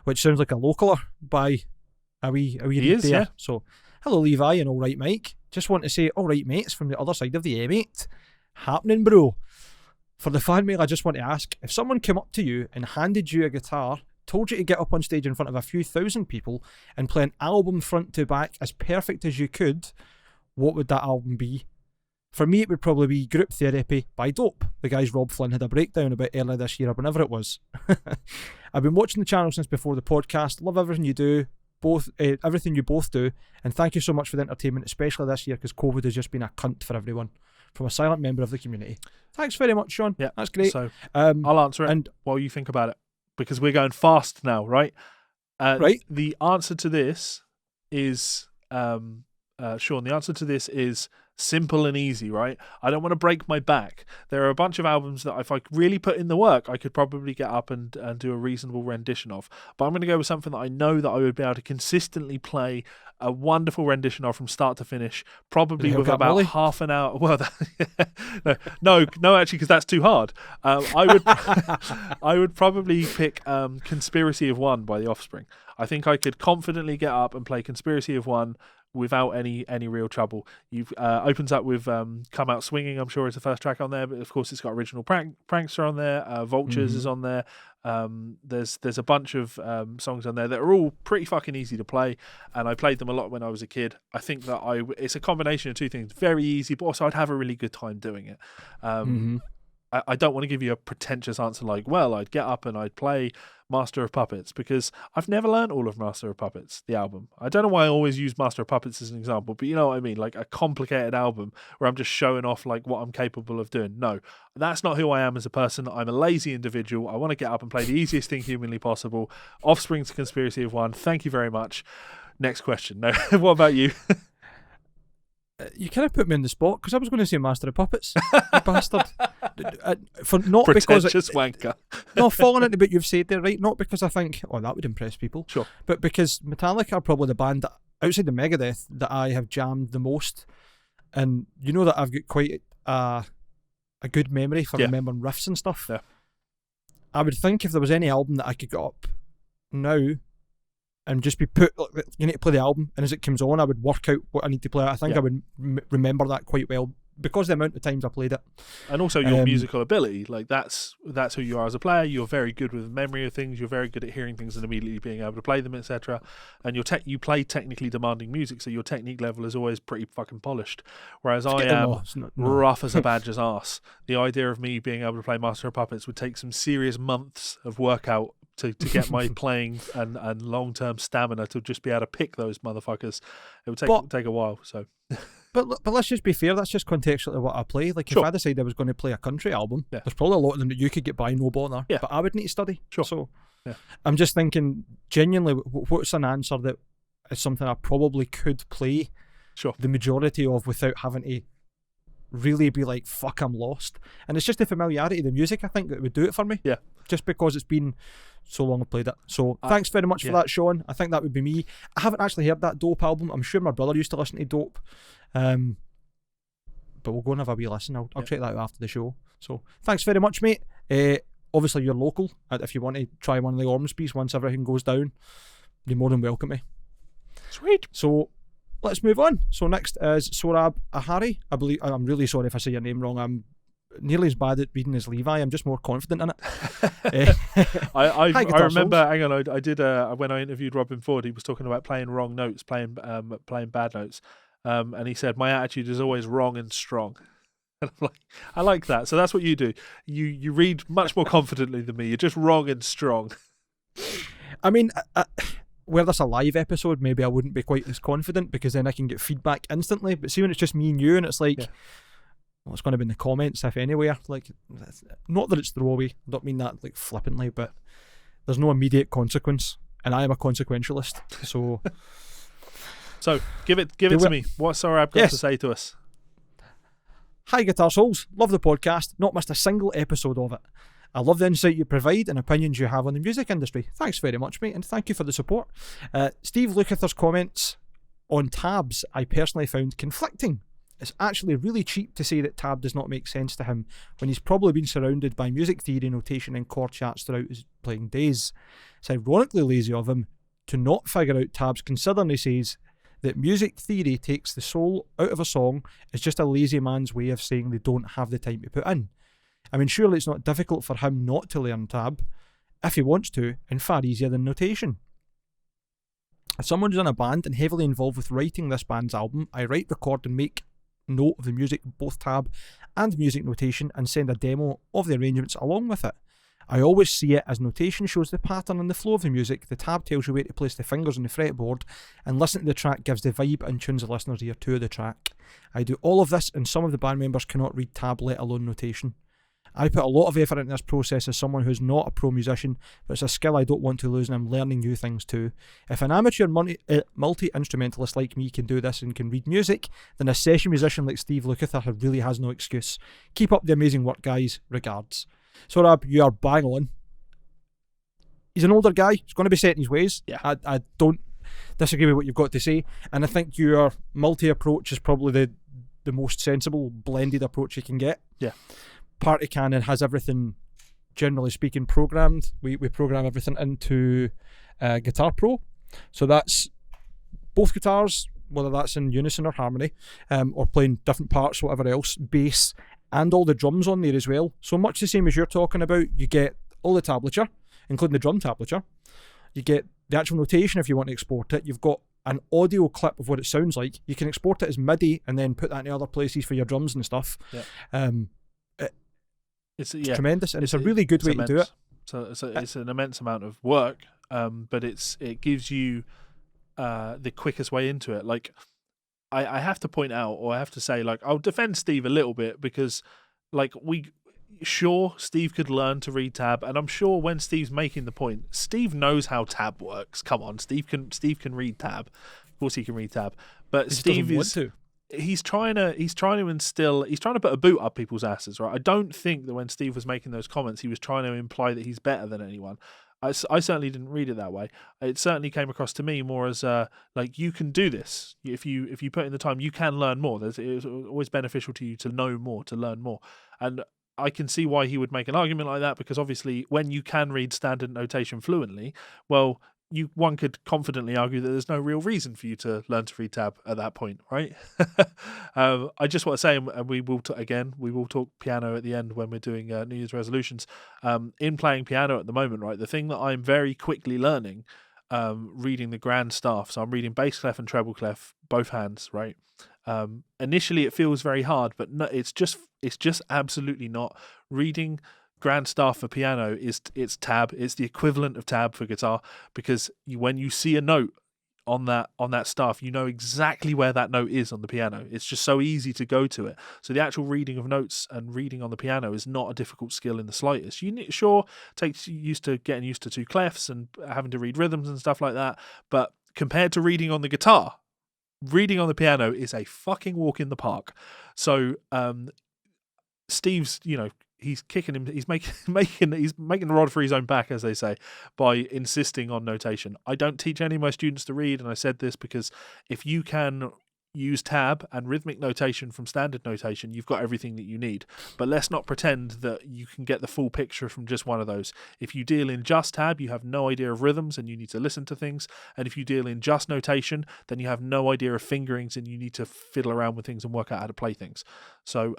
which sounds like a localer by a wee he is, there. So hello Levi and all right Mike. just want to say, all right, mates, from the other side of the M8, happening, bro. For the fan mail, I just want to ask, if someone came up to you and handed you a guitar, told you to get up on stage in front of a few thousand people and play an album front to back as perfect as you could, what would that album be? For me, it would probably be Group Therapy by Dope, the guys Rob Flynn had a breakdown about earlier this year or whenever it was. I've been watching the channel since before the podcast, love everything you do, everything you both do, and thank you so much for the entertainment, especially this year because COVID has just been a cunt for everyone. From a silent member of the community. Thanks very much, Sean. Yeah, that's great. So I'll answer it while you think about it, because we're going fast now, right? Right. The answer to this is, Sean, the answer to this is simple and easy, right? I don't want to break my back. There are a bunch of albums that if I really put in the work, I could probably get up and do a reasonable rendition of. But I'm going to go with something that I know that I would be able to consistently play a wonderful rendition of from start to finish, probably with about half an hour. Well, no, actually, because that's too hard. I would probably pick Conspiracy of One by The Offspring. I think I could confidently get up and play Conspiracy of One without any real trouble. You've opens up with Come Out Swinging, I'm sure is the first track on there, but of course it's got Original Prankster on there, Vultures is on there. There's a bunch of songs on there that are all pretty fucking easy to play, and I played them a lot when I was a kid. I think that it's a combination of two things, very easy, but also I'd have a really good time doing it. I don't want to give you a pretentious answer like, well, I'd get up and I'd play Master of Puppets, because I've never learned all of Master of Puppets, the album. I don't know why I always use Master of Puppets as an example, but you know what I mean, like a complicated album where I'm just showing off like what I'm capable of doing. No, that's not who I am as a person. I'm a lazy individual. I want to get up and play the easiest thing humanly possible. Offspring's Conspiracy of One. Thank you very much. Next question. No, what about you? You kind of put me on the spot because I was going to say Master of Puppets, you bastard. For not pretentious wanker. No, falling into what you've said there, right? Not because I think, oh, that would impress people. Sure. But because Metallica are probably the band that, outside of Megadeth, that I have jammed the most. And you know that I've got quite a good memory for remembering riffs and stuff. Yeah. I would think if there was any album that I could get up now and just be put, you need to play the album, and as it comes on I would work out what I need to play. I think I would remember that quite well because the amount of times I played it, and also your musical ability. Like that's who you are as a player. You're very good with memory of things. You're very good at hearing things and immediately being able to play them, etc. And you play technically demanding music, so your technique level is always pretty fucking polished. Whereas I am rough as a badger's ass. The idea of me being able to play Master of Puppets would take some serious months of workout to get my playing and long-term stamina to just be able to pick those motherfuckers. It would take a while. So, but let's just be fair. That's just contextually what I play. Like if I decided I was going to play a country album, there's probably a lot of them that you could get by no bother. Yeah. But I would need to study. Sure. So I'm just thinking genuinely, what's an answer that is something I probably could play the majority of without having to really be like, fuck, I'm lost. And it's just the familiarity of the music, I think, that would do it for me. Yeah. Just because it's been so long I've played it. So thanks very much for that, Sean. I think that would be me. I haven't actually heard that Dope album. I'm sure my brother used to listen to Dope. But we'll go and have a wee listen. I'll check that out after the show. So thanks very much, mate. Obviously you're local. If you want to try one of the Ormsby's once everything goes down, you're more than welcome to. Sweet. So let's move on. So next is Sorab Ahari. I believe, I'm really sorry if I say your name wrong. I'm nearly as bad at reading as Levi. I'm just more confident in it. I remember. Hang on, I did when I interviewed Robin Ford. He was talking about playing wrong notes, playing bad notes, and he said my attitude is always wrong and strong. And I'm like, I like that. So that's what you do. You read much more confidently than me. You're just wrong and strong. I mean, were this a live episode, maybe I wouldn't be quite as confident because then I can get feedback instantly. But see, when it's just me and you, and it's like, well, it's going to be in the comments if anywhere. Like, not that it's throwaway. I don't mean that like flippantly, but there's no immediate consequence, and I am a consequentialist. So, give it to me. What's Sorab got to say to us? Hi, Guitar Souls. Love the podcast. Not missed a single episode of it. I love the insight you provide and opinions you have on the music industry. Thanks very much, mate, and thank you for the support. Steve Lukather's comments on tabs I personally found conflicting. It's actually really cheap to say that tab does not make sense to him when he's probably been surrounded by music theory, notation and chord charts throughout his playing days. It's ironically lazy of him to not figure out tabs, considering he says that music theory takes the soul out of a song is just a lazy man's way of saying they don't have the time to put in. I mean, surely it's not difficult for him not to learn tab, if he wants to, and far easier than notation. As someone who's in a band and heavily involved with writing this band's album, I write, record and make note of the music, both tab and music notation, and send a demo of the arrangements along with it. I always see it as notation shows the pattern and the flow of the music, the tab tells you where to place the fingers on the fretboard, and listening to the track gives the vibe and tunes the listener's ear to the track. I do all of this, and some of the band members cannot read tab, let alone notation. I put a lot of effort into this process as someone who's not a pro musician, but it's a skill I don't want to lose, and I'm learning new things too. If an amateur multi-instrumentalist like me can do this and can read music, then a session musician like Steve Lukather really has no excuse. Keep up the amazing work, guys. Regards. Sorab, you are bang on. He's an older guy. He's going to be set in his ways. Yeah. I don't disagree with what you've got to say, and I think your multi-approach is probably the most sensible blended approach you can get. Yeah. Party Cannon has everything, generally speaking, programmed. We program everything into Guitar Pro, so that's both guitars, whether that's in unison or harmony, or playing different parts, whatever else, bass, and all the drums on there as well. So much the same as you're talking about. You get all the tablature, including the drum tablature. You get the actual notation if you want to export it. You've got an audio clip of what it sounds like. You can export it as MIDI and then put that in other places for your drums and stuff. Yeah. It's tremendous, and it's a really good way to do it. So it's an immense amount of work, but it gives you the quickest way into it. Like, I have to point out, or I have to say, like, I'll defend Steve a little bit because, like, sure, Steve could learn to read tab, and I'm sure when Steve's making the point, Steve knows how tab works. Come on, Steve can read tab. Of course, he can read tab, but Steve is. He's trying to put a boot up people's asses, right? I don't think that when Steve was making those comments, he was trying to imply that he's better than anyone. I certainly didn't read it that way. It certainly came across to me more as like, you can do this if you put in the time. You can learn more. It's always beneficial to you to know more, to learn more, and I can see why he would make an argument like that, because obviously when you can read standard notation fluently, well, one could confidently argue that there's no real reason for you to learn to read tab at that point, right? I just want to say, and we will talk piano at the end when we're doing New Year's resolutions. In playing piano at the moment, right, the thing that I'm very quickly learning, reading the grand staff. So I'm reading bass clef and treble clef, both hands, right? Initially, it feels very hard, but no, it's just absolutely not. Reading grand staff for piano it's tab. It's the equivalent of tab for guitar, because when you see a note on that staff, you know exactly where that note is on the piano. It's just so easy to go to it. So the actual reading of notes and reading on the piano is not a difficult skill in the slightest. Takes getting used to two clefs and having to read rhythms and stuff like that, but compared to reading on the guitar, reading on the piano is a fucking walk in the park. So Steve's, he's kicking him. He's making the rod for his own back, as they say, by insisting on notation. I don't teach any of my students to read, and I said this because if you can use tab and rhythmic notation from standard notation, you've got everything that you need. But let's not pretend that you can get the full picture from just one of those. If you deal in just tab, you have no idea of rhythms and you need to listen to things. And if you deal in just notation, then you have no idea of fingerings and you need to fiddle around with things and work out how to play things. So,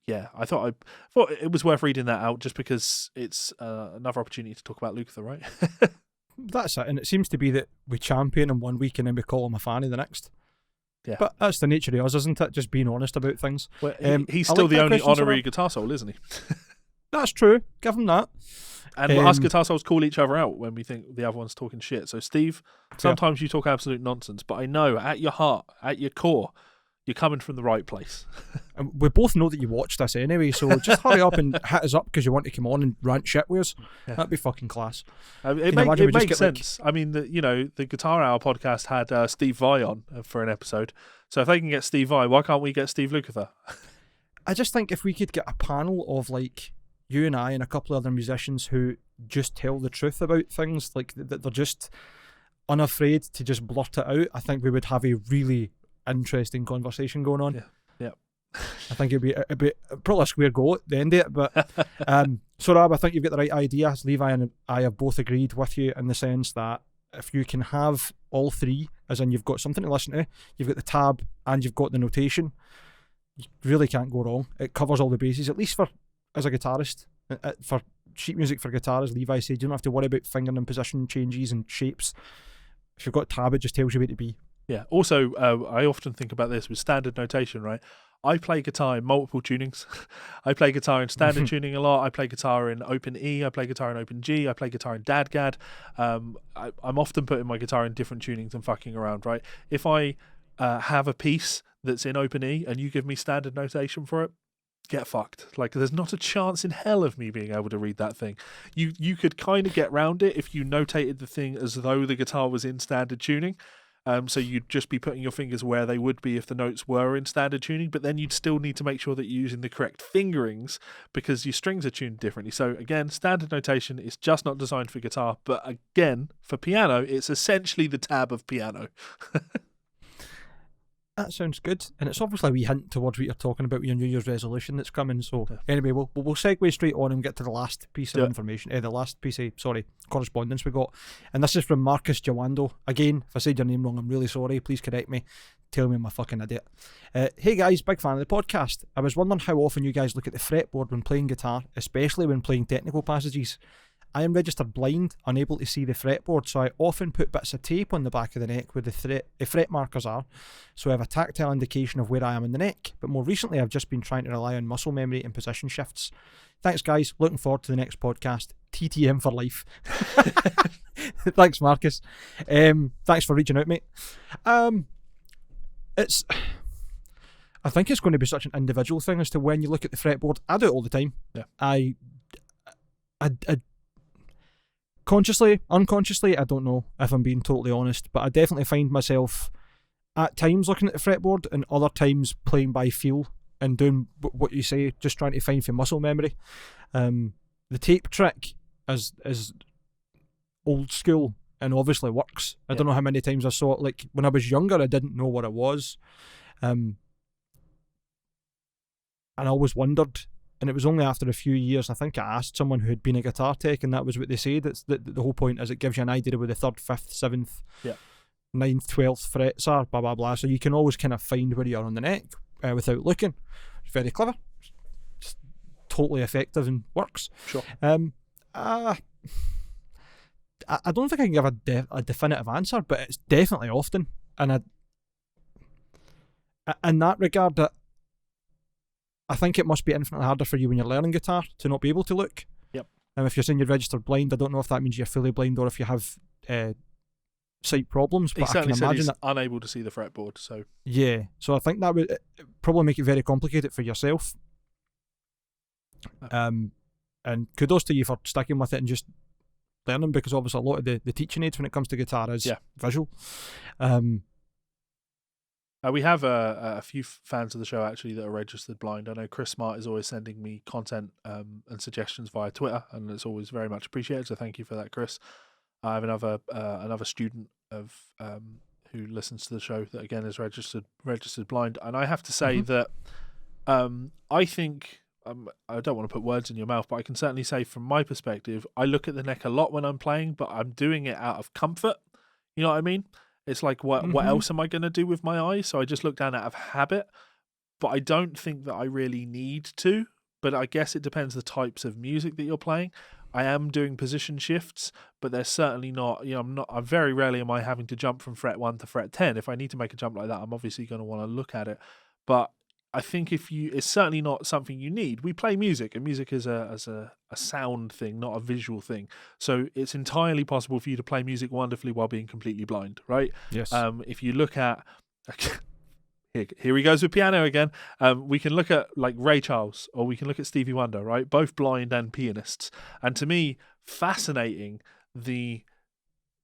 yeah, I thought it was worth reading that out just because it's another opportunity to talk about Lukather, right? That's it, and it seems to be that we champion him one week and then we call him a fanny the next. Yeah, but that's the nature of us, isn't it? Just being honest about things. Well, he's still the only honorary guitar soul, isn't he? That's true. Give him that. And us guitar souls call each other out when we think the other one's talking shit. So, Steve, sometimes you talk absolute nonsense, but I know at your heart, at your core, you're coming from the right place. And we both know that you watched this anyway, so just hurry up and hit us up because you want to come on and rant shit with us. Yeah. That'd be fucking class. It makes sense. I mean, the Guitar Hour podcast had Steve Vai on for an episode. So if they can get Steve Vai, why can't we get Steve Lukather? I just think if we could get a panel of like you and I and a couple of other musicians who just tell the truth about things, like that they're just unafraid to just blurt it out, I think we would have a really interesting conversation going on. Yeah. I think it'd be probably a square go at the end of it, but Sorab, I think you've got the right idea. Levi and I have both agreed with you in the sense that if you can have all three, as in you've got something to listen to, you've got the tab, and you've got the notation, you really can't go wrong. It covers all the bases, at least as a guitarist. For sheet music for guitar, as Levi said, you don't have to worry about fingering and position changes and shapes. If you've got tab, it just tells you where to be. Yeah. Also, I often think about this with standard notation, right? I play guitar in multiple tunings. I play guitar in standard tuning a lot. I play guitar in open E. I play guitar in open G. I play guitar in DADGAD. I'm often putting my guitar in different tunings and fucking around, right? If I have a piece that's in open E and you give me standard notation for it, get fucked. Like, there's not a chance in hell of me being able to read that thing. You could kind of get round it if you notated the thing as though the guitar was in standard tuning. So you'd just be putting your fingers where they would be if the notes were in standard tuning, but then you'd still need to make sure that you're using the correct fingerings because your strings are tuned differently. So again, standard notation is just not designed for guitar, but again, for piano, it's essentially the tab of piano. That sounds good, and it's obviously a wee hint towards what you're talking about with your New Year's resolution that's coming. So anyway, we'll segue straight on and get to the last piece of information. The last piece of correspondence we got, and this is from Marcus Jawando. Again, if I said your name wrong, I'm really sorry. Please correct me. Tell me I'm a fucking idiot. Hey guys, big fan of the podcast. I was wondering how often you guys look at the fretboard when playing guitar, especially when playing technical passages. I am registered blind, unable to see the fretboard, so I often put bits of tape on the back of the neck where the fret markers are, so I have a tactile indication of where I am in the neck, but more recently I've just been trying to rely on muscle memory and position shifts. Thanks guys, looking forward to the next podcast. TTM for life. Thanks Marcus. Thanks for reaching out, mate. I think it's going to be such an individual thing as to when you look at the fretboard. I do it all the time. Yeah. I consciously, unconsciously, I don't know if I'm being totally honest, but I definitely find myself at times looking at the fretboard and other times playing by feel and doing what you say, just trying to find for muscle memory. The tape trick is old school and obviously works. I don't know how many times I saw it. Like when I was younger, I didn't know what it was. And I always wondered. And it was only after a few years, I think I asked someone who had been a guitar tech, and that was what they said. It's the whole point is it gives you an idea where the 3rd, 5th, 7th, 9th, 12th frets are, blah, blah, blah. So you can always kind of find where you are on the neck without looking. It's very clever. It's totally effective and works. Sure. I don't think I can give a definitive answer, but it's definitely often. And in that regard, I think it must be infinitely harder for you when you're learning guitar to not be able to look. Yep. And if you're saying you're registered blind, I don't know if that means you're fully blind or if you have sight problems. But he certainly I can said imagine he's that, unable to see the fretboard. So yeah, so I think that would probably make it very complicated for yourself. And kudos to you for sticking with it and just learning, because obviously a lot of the teaching aids when it comes to guitar is visual. We have a few fans of the show actually that are registered blind. I know Chris Smart is always sending me content and suggestions via Twitter, and it's always very much appreciated. So thank you for that, Chris. I have another student of who listens to the show that again is registered blind, and I have to say that I think I don't want to put words in your mouth, but I can certainly say from my perspective, I look at the neck a lot when I'm playing, but I'm doing it out of comfort. You know what I mean? It's like, what else am I going to do with my eyes? So I just look down out of habit, but I don't think that I really need to. But I guess it depends the types of music that you're playing. I am doing position shifts, but they're certainly not, I'm very rarely am I having to jump from fret 1 to fret 10. If I need to make a jump like that, I'm obviously going to want to look at it. But I think it's certainly not something you need. We play music, and music is a sound thing, not a visual thing. So it's entirely possible for you to play music wonderfully while being completely blind, right? Yes. If you look at here he goes with piano again. We can look at like Ray Charles, or we can look at Stevie Wonder, right? Both blind and pianists. And to me, fascinating the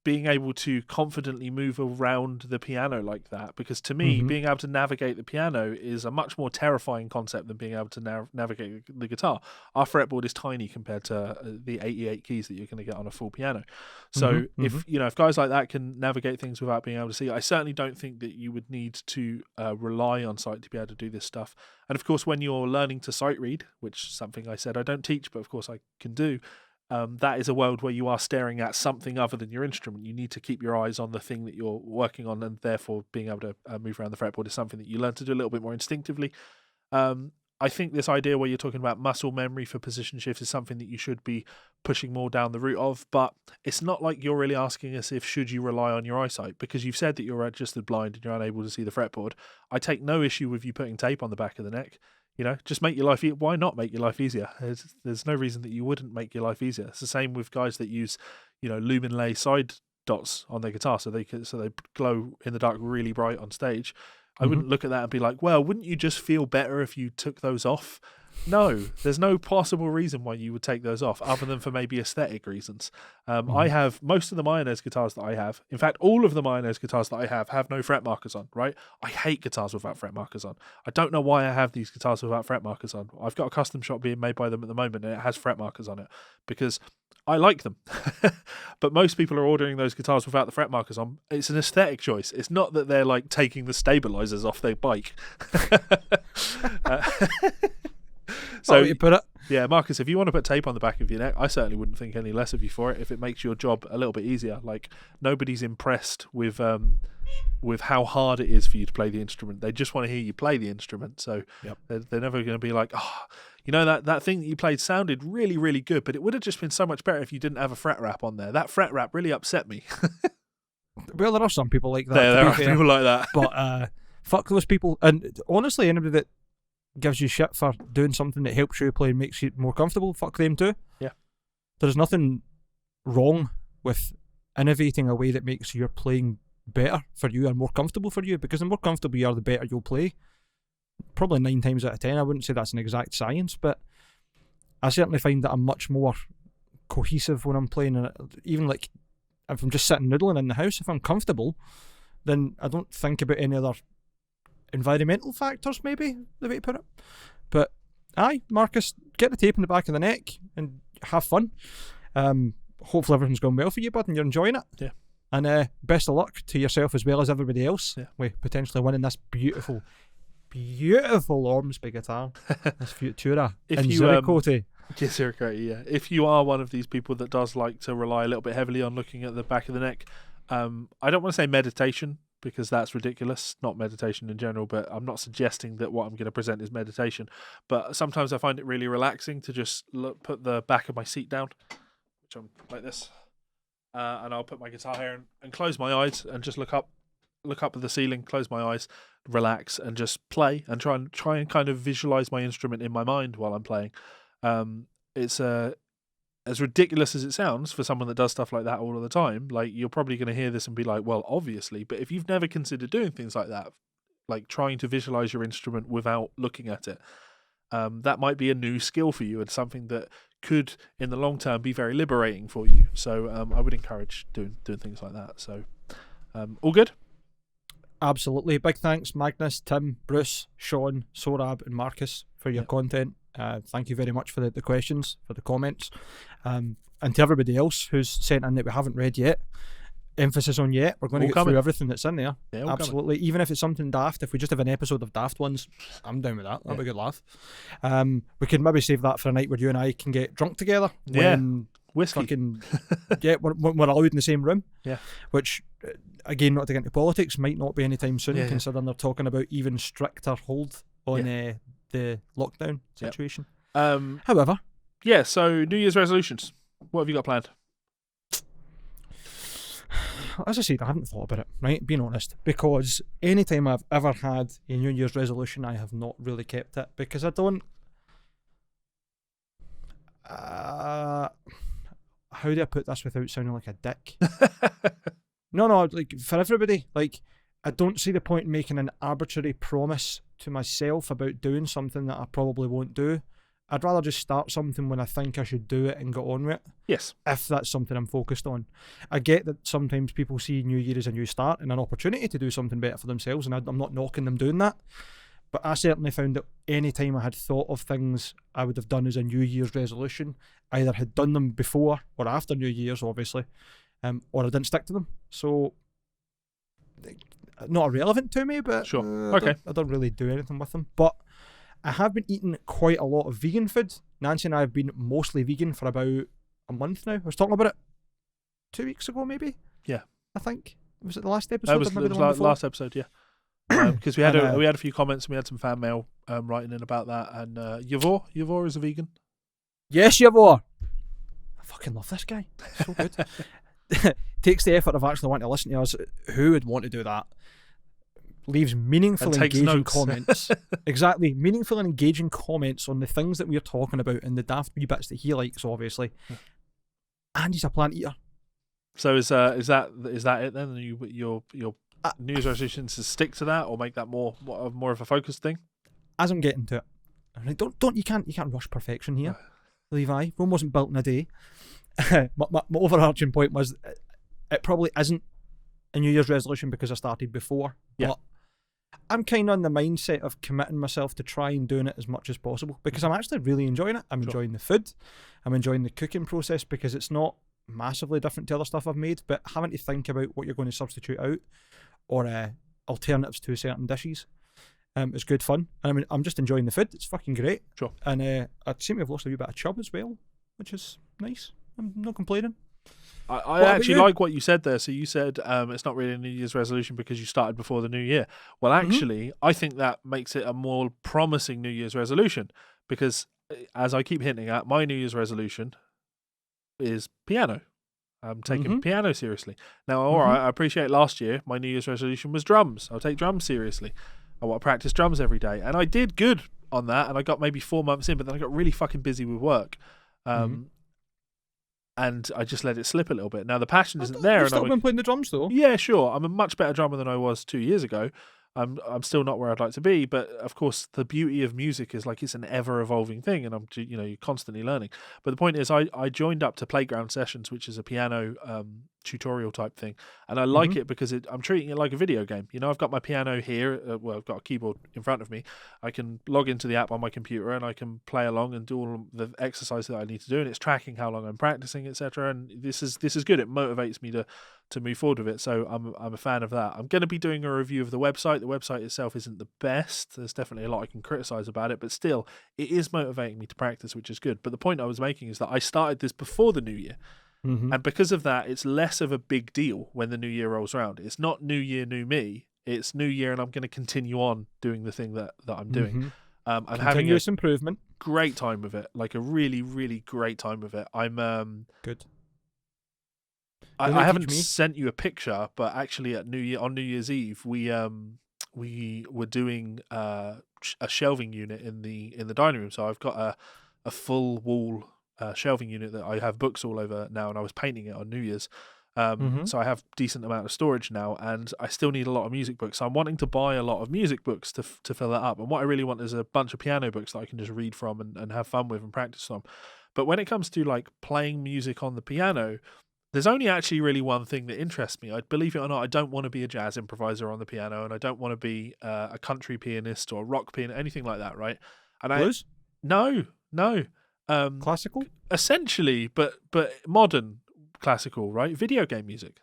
being able to confidently move around the piano like that, because to me, being able to navigate the piano is a much more terrifying concept than being able to navigate the guitar. Our fretboard is tiny compared to the 88 keys that you're going to get on a full piano. So if guys like that can navigate things without being able to see, I certainly don't think that you would need to rely on sight to be able to do this stuff. And of course, when you're learning to sight read, which is something I said I don't teach, but of course I can do, that is a world where you are staring at something other than your instrument. You need to keep your eyes on the thing that you're working on, and therefore being able to move around the fretboard is something that you learn to do a little bit more instinctively. I think this idea where you're talking about muscle memory for position shift is something that you should be pushing more down the route of, but it's not like you're really asking us if should you rely on your eyesight, because you've said that you're adjusted blind and you're unable to see the fretboard. I take no issue with you putting tape on the back of the neck. Just make your life why not make your life easier? There's no reason that you wouldn't make your life easier. It's the same with guys that use, lumen lay side dots on their guitar so they glow in the dark really bright on stage. I wouldn't look at that and be like, well, wouldn't you just feel better if you took those off? No, there's no possible reason why you would take those off other than for maybe aesthetic reasons. I have most of the Mayonnaise guitars that I have. In fact, all of the Mayonnaise guitars that I have no fret markers on, right? I hate guitars without fret markers on. I don't know why I have these guitars without fret markers on. I've got a custom shop being made by them at the moment and it has fret markers on it because I like them. But most people are ordering those guitars without the fret markers on. It's an aesthetic choice. It's not that they're like taking the stabilizers off their bike. So you put it. Yeah, Marcus, if you want to put tape on the back of your neck, I certainly wouldn't think any less of you for it if it makes your job a little bit easier. Like, nobody's impressed with how hard it is for you to play the instrument. They just want to hear you play the instrument. So they're never going to be like, that thing that you played sounded really, really good, but it would have just been so much better if you didn't have a fret wrap on there. That fret wrap really upset me. Well, there are some people like that. There are people like that. But fuck those people. And honestly, anybody that gives you shit for doing something that helps you play and makes you more comfortable, fuck them too. Yeah. There's nothing wrong with innovating a way that makes your playing better for you and more comfortable for you, because the more comfortable you are, the better you'll play. Probably 9 times out of 10. I wouldn't say that's an exact science, but I certainly find that I'm much more cohesive when I'm playing. And even like if I'm just sitting noodling in the house, if I'm comfortable, then I don't think about any other environmental factors, maybe the way to put it. But aye, Marcus, get the tape in the back of the neck and have fun. Hopefully everything's going well for you, bud, and you're enjoying it. Yeah. And best of luck to yourself as well as everybody else with potentially winning this beautiful Ormsby guitar. This Futura if in you Zuricote. Yeah. If you are one of these people that does like to rely a little bit heavily on looking at the back of the neck, I don't want to say meditation, because that's ridiculous, not meditation in general, but I'm not suggesting that what I'm going to present is meditation. But sometimes I find it really relaxing to just put the back of my seat down, which I'm like this, and I'll put my guitar here and close my eyes and just look up at the ceiling, close my eyes, relax, and just play and try and kind of visualize my instrument in my mind while I'm playing. It's as ridiculous as it sounds for someone that does stuff like that all of the time. Like, you're probably going to hear this and be like, well, obviously. But if you've never considered doing things like that, like trying to visualize your instrument without looking at it, that might be a new skill for you and something that could, in the long term, be very liberating for you. So I would encourage doing things like that. So all good? Absolutely. Big thanks, Magnus, Tim, Bruce, Sean, Sorab, and Marcus for your content. Thank you very much for the questions, for the comments. And to everybody else who's sent in that we haven't read yet, emphasis on yet. We're going to get through everything that's in there. Yeah, absolutely. Even if it's something daft, if we just have an episode of daft ones, I'm down with that. That'll be a good laugh. We could maybe save that for a night where you and I can get drunk together. When whiskey. When we're allowed in the same room. Yeah. Which, again, not to get into politics, might not be anytime soon, considering they're talking about even stricter hold on the lockdown situation. However. Yeah, so New Year's resolutions. What have you got planned? As I said, I haven't thought about it, right? Being honest. Because anytime I've ever had a New Year's resolution, I have not really kept it. Because I don't... how do I put this without sounding like a dick? No, like, for everybody, like, I don't see the point in making an arbitrary promise to myself about doing something that I probably won't do. I'd rather just start something when I think I should do it and get on with it. Yes. If that's something I'm focused on. I get that sometimes people see New Year as a new start and an opportunity to do something better for themselves, and I'm not knocking them doing that. But I certainly found that any time I had thought of things I would have done as a New Year's resolution, either had done them before or after New Year's, obviously, or I didn't stick to them. So, not irrelevant to me, but sure. Okay. I don't really do anything with them. But I have been eating quite a lot of vegan food. Nancy and I have been mostly vegan for about a month now. I was talking about it 2 weeks ago, maybe. Yeah, I think was it the last episode? that was or maybe the the one before? last episode. Yeah, because we had And, we had a few comments and we had some fan mail writing in about that. And Yavor is a vegan. Yes, Yavor. I fucking love this guy. So good. Takes the effort of actually wanting to listen to us. Who would want to do that? Leaves meaningful, engaging comments. Exactly. Meaningful and engaging comments on the things that we're talking about and the daft wee bits that he likes, obviously. And he's a plant eater. So is that it then? Your New Year's resolution is to stick to that or make that more of a focused thing? As I'm getting to it. You can't rush perfection here, Levi. Rome wasn't built in a day. my overarching point was it probably isn't a New Year's resolution because I started before. Yeah. But I'm kind of on the mindset of committing myself to try and doing it as much as possible because I'm actually really enjoying it. I'm enjoying the food. I'm enjoying the cooking process because it's not massively different to other stuff I've made, but having to think about what you're going to substitute out or alternatives to certain dishes is good fun. And I mean, I'm just enjoying the food. It's fucking great. Sure. And I seem to have lost a wee bit of chub as well, which is nice. I'm not complaining. I actually like what you said there. So you said it's not really a New Year's resolution because you started before the new year. Well, actually, I think that makes it a more promising New Year's resolution because, as I keep hinting at, my New Year's resolution is piano. I'm taking piano seriously. Now, all right, I appreciate last year my New Year's resolution was drums. I'll take drums seriously. I want to practice drums every day. And I did good on that, and I got maybe 4 months in, but then I got really fucking busy with work. And I just let it slip a little bit. Now the passion isn't there. You've still been playing the drums though. Yeah, sure. I'm a much better drummer than I was 2 years ago. I'm still not where I'd like to be, but of course the beauty of music is like it's an ever evolving thing, and you're constantly learning. But the point is, I joined up to Playground Sessions, which is a piano tutorial type thing, and I like it because I'm treating it like a video game. I've got my piano here. I've got a keyboard in front of me. I can log into the app on my computer and I can play along and do all the exercise that I need to do, and it's tracking how long I'm practicing, etc. And this is good. It motivates me to move forward with it. So I'm a fan of that. I'm going to be doing a review of the website. The website itself isn't the best. There's definitely a lot I can criticize about it, but still, it is motivating me to practice, which is good. But the point I was making is that I started this before the new year. And because of that, it's less of a big deal when the new year rolls around. It's not new year, new me. It's new year, and I'm going to continue on doing the thing that I'm doing. I'm having a improvement. Great time with it, like a really, really great time with it. I'm good. I haven't sent you a picture, but actually on New Year's Eve, we were doing a shelving unit in the dining room. So I've got a full wall shelving unit that I have books all over now, and I was painting it on New Year's. So I have decent amount of storage now, and I still need a lot of music books. So I'm wanting to buy a lot of music books to fill that up. And what I really want is a bunch of piano books that I can just read from and have fun with and practice from. But when it comes to like playing music on the piano, there's only actually really one thing that interests me. Believe it or not, I don't want to be a jazz improviser on the piano, and I don't want to be a country pianist or a rock pianist, anything like that, right? And Blues? No. Classical? Essentially, but modern classical, right? Video game music.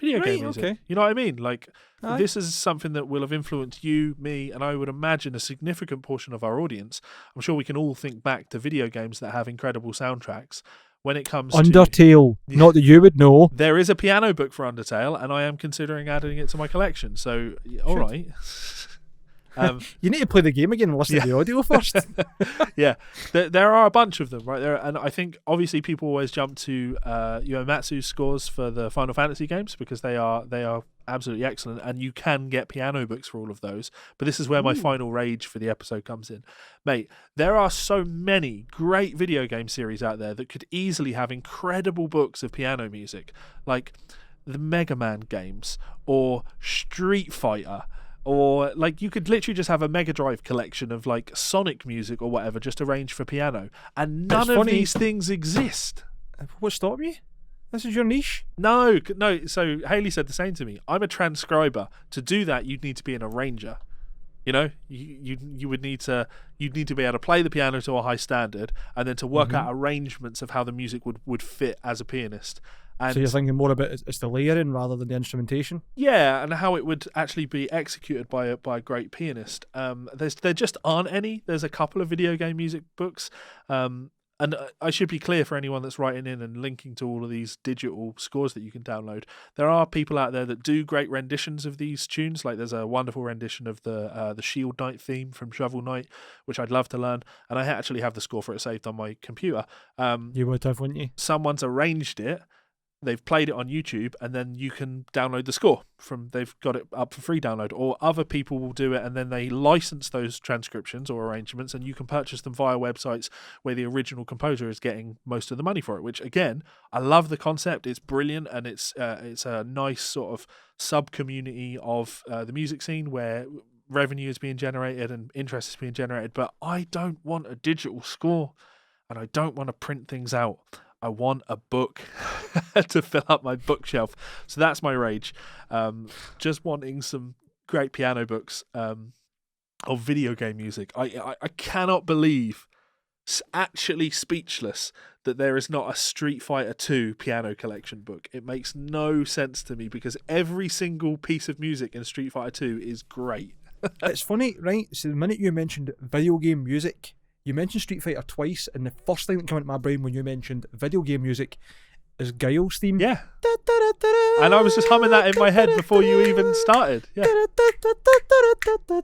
Okay. You know what I mean? Like, this is something that will have influenced you, me, and I would imagine a significant portion of our audience. I'm sure we can all think back to video games that have incredible soundtracks. When it comes Undertale, not that you would know. There is a piano book for Undertale, and I am considering adding it to my collection. So, all right. You need to play the game again and listen to the audio first. Yeah, there are a bunch of them right there, and I think obviously people always jump to Matsu's scores for the Final Fantasy games because they are absolutely excellent, and you can get piano books for all of those. But this is where my final rage for the episode comes in, mate. There are so many great video game series out there that could easily have incredible books of piano music, like the Mega Man games or Street Fighter. Or like you could literally just have a Mega Drive collection of like Sonic music or whatever just arranged for piano, and none of these things exist. What stopped you? This is your niche? No. So Haley said the same to me. I'm a transcriber. To do that, you'd need to be an arranger. You would need to be able to play the piano to a high standard, and then to work out arrangements of how the music would fit as a pianist. And so you're thinking more about it's the layering rather than the instrumentation? Yeah, and how it would actually be executed by a great pianist. There just aren't any. There's a couple of video game music books, and And I should be clear for anyone that's writing in and linking to all of these digital scores that you can download. There are people out there that do great renditions of these tunes. Like there's a wonderful rendition of the Shield Knight theme from Shovel Knight, which I'd love to learn. And I actually have the score for it saved on my computer. You would have, wouldn't you? Someone's arranged it. They've played it on YouTube, and then you can download the score they've got it up for free download, or other people will do it and then they license those transcriptions or arrangements, and you can purchase them via websites where the original composer is getting most of the money for it, which again, I love the concept. It's brilliant, and it's a nice sort of sub-community of the music scene where revenue is being generated and interest is being generated, but I don't want a digital score, and I don't want to print things out. I want a book to fill up my bookshelf. So that's my rage. Just wanting some great piano books of video game music. I cannot believe, actually speechless, that there is not a Street Fighter 2 piano collection book. It makes no sense to me because every single piece of music in Street Fighter 2 is great. It's funny, right? So the minute you mentioned video game music, you mentioned Street Fighter twice, and the first thing that came into my brain when you mentioned video game music is Guile's theme. Yeah. And I was just humming that in my head before you even started. Yeah.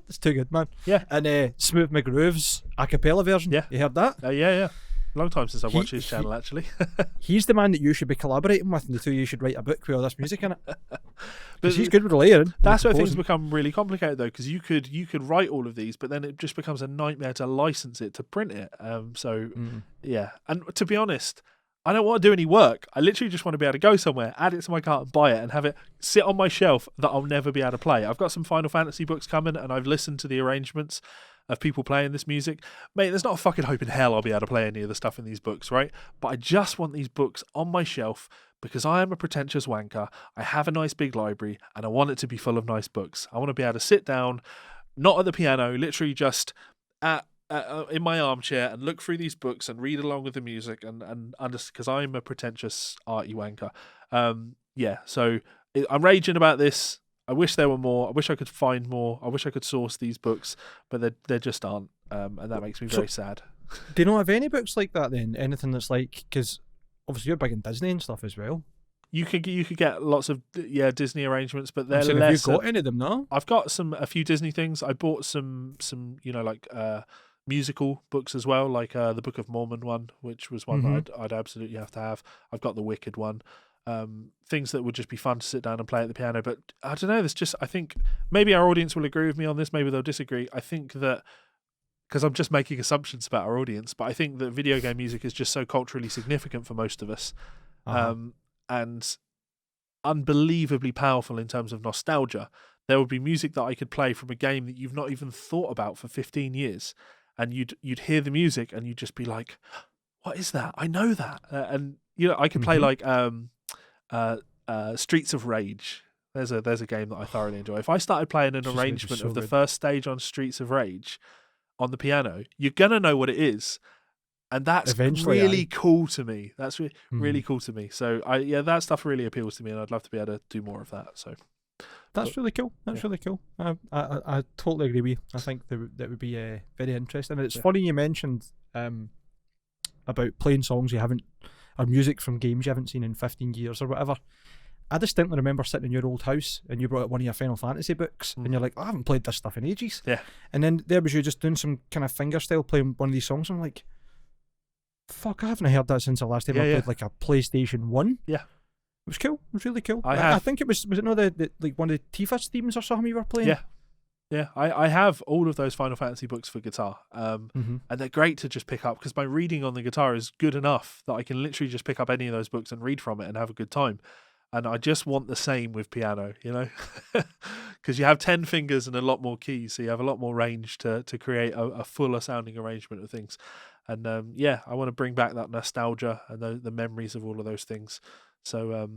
It's too good, man. Yeah. And Smooth McGroove's a cappella version. Yeah. You heard that? Yeah. Long time since I've watched his channel, actually. He's the man that you should be collaborating with, and the two of you should write a book with all this music in it. Because he's good with the layering. That's where things become really complicated, though, because you could write all of these, but then it just becomes a nightmare to license it, to print it. Yeah. And to be honest, I don't want to do any work. I literally just want to be able to go somewhere, add it to my cart and buy it, and have it sit on my shelf that I'll never be able to play. I've got some Final Fantasy books coming, and I've listened to the arrangements of people playing this music. Mate, there's not a fucking hope in hell I'll be able to play any of the stuff in these books, right? But I just want these books on my shelf because I am a pretentious wanker. I have a nice big library, and I want it to be full of nice books. I want to be able to sit down, not at the piano, literally just in my armchair and look through these books and read along with the music and understand, because I'm a pretentious arty wanker. So I'm raging about this. I wish there were more. I wish I could find more. I wish I could source these books, but there just aren't, and that makes me very sad. Do you not have any books like that then? Anything that's like, because obviously you're big in Disney and stuff as well. You could get lots of Disney arrangements, but they're less. Have you got any of them? No, I've got a few Disney things. I bought some musical books as well, like the Book of Mormon one, which was one that I'd absolutely have to have. I've got the Wicked one. Things that would just be fun to sit down and play at the piano. But I don't know, I think maybe our audience will agree with me on this, maybe they'll disagree. I think that, because I'm just making assumptions about our audience, but I think that video game music is just so culturally significant for most of us, and unbelievably powerful in terms of nostalgia. There would be music that I could play from a game that you've not even thought about for 15 years, and you'd hear the music and you'd just be like, what is that? I know that. And I could play like Streets of Rage. There's a game that I thoroughly enjoy. If I started playing an arrangement of the first stage on Streets of Rage on the piano, you're gonna know what it is, and that's really cool to me. That's really cool to me. So that stuff really appeals to me, and I'd love to be able to do more of that. So that's really cool. That's really cool. I totally agree with you. I think that would be very interesting. And it's funny you mentioned about playing songs you haven't, or music from games you haven't seen in 15 years or whatever. I distinctly remember sitting in your old house and you brought out one of your Final Fantasy books and you're like, I haven't played this stuff in ages. Yeah. And then there was you just doing some kind of fingerstyle playing one of these songs. I'm like, fuck, I haven't heard that since the last time I played like a PlayStation 1. Yeah. It was cool. It was really cool. I think it was it not the like one of the Tifa's themes or something you were playing? Yeah. Yeah, I have all of those Final Fantasy books for guitar, and they're great to just pick up because my reading on the guitar is good enough that I can literally just pick up any of those books and read from it and have a good time. And I just want the same with piano, because you have 10 fingers and a lot more keys, so you have a lot more range to create a fuller sounding arrangement of things. And I want to bring back that nostalgia and the memories of all of those things. So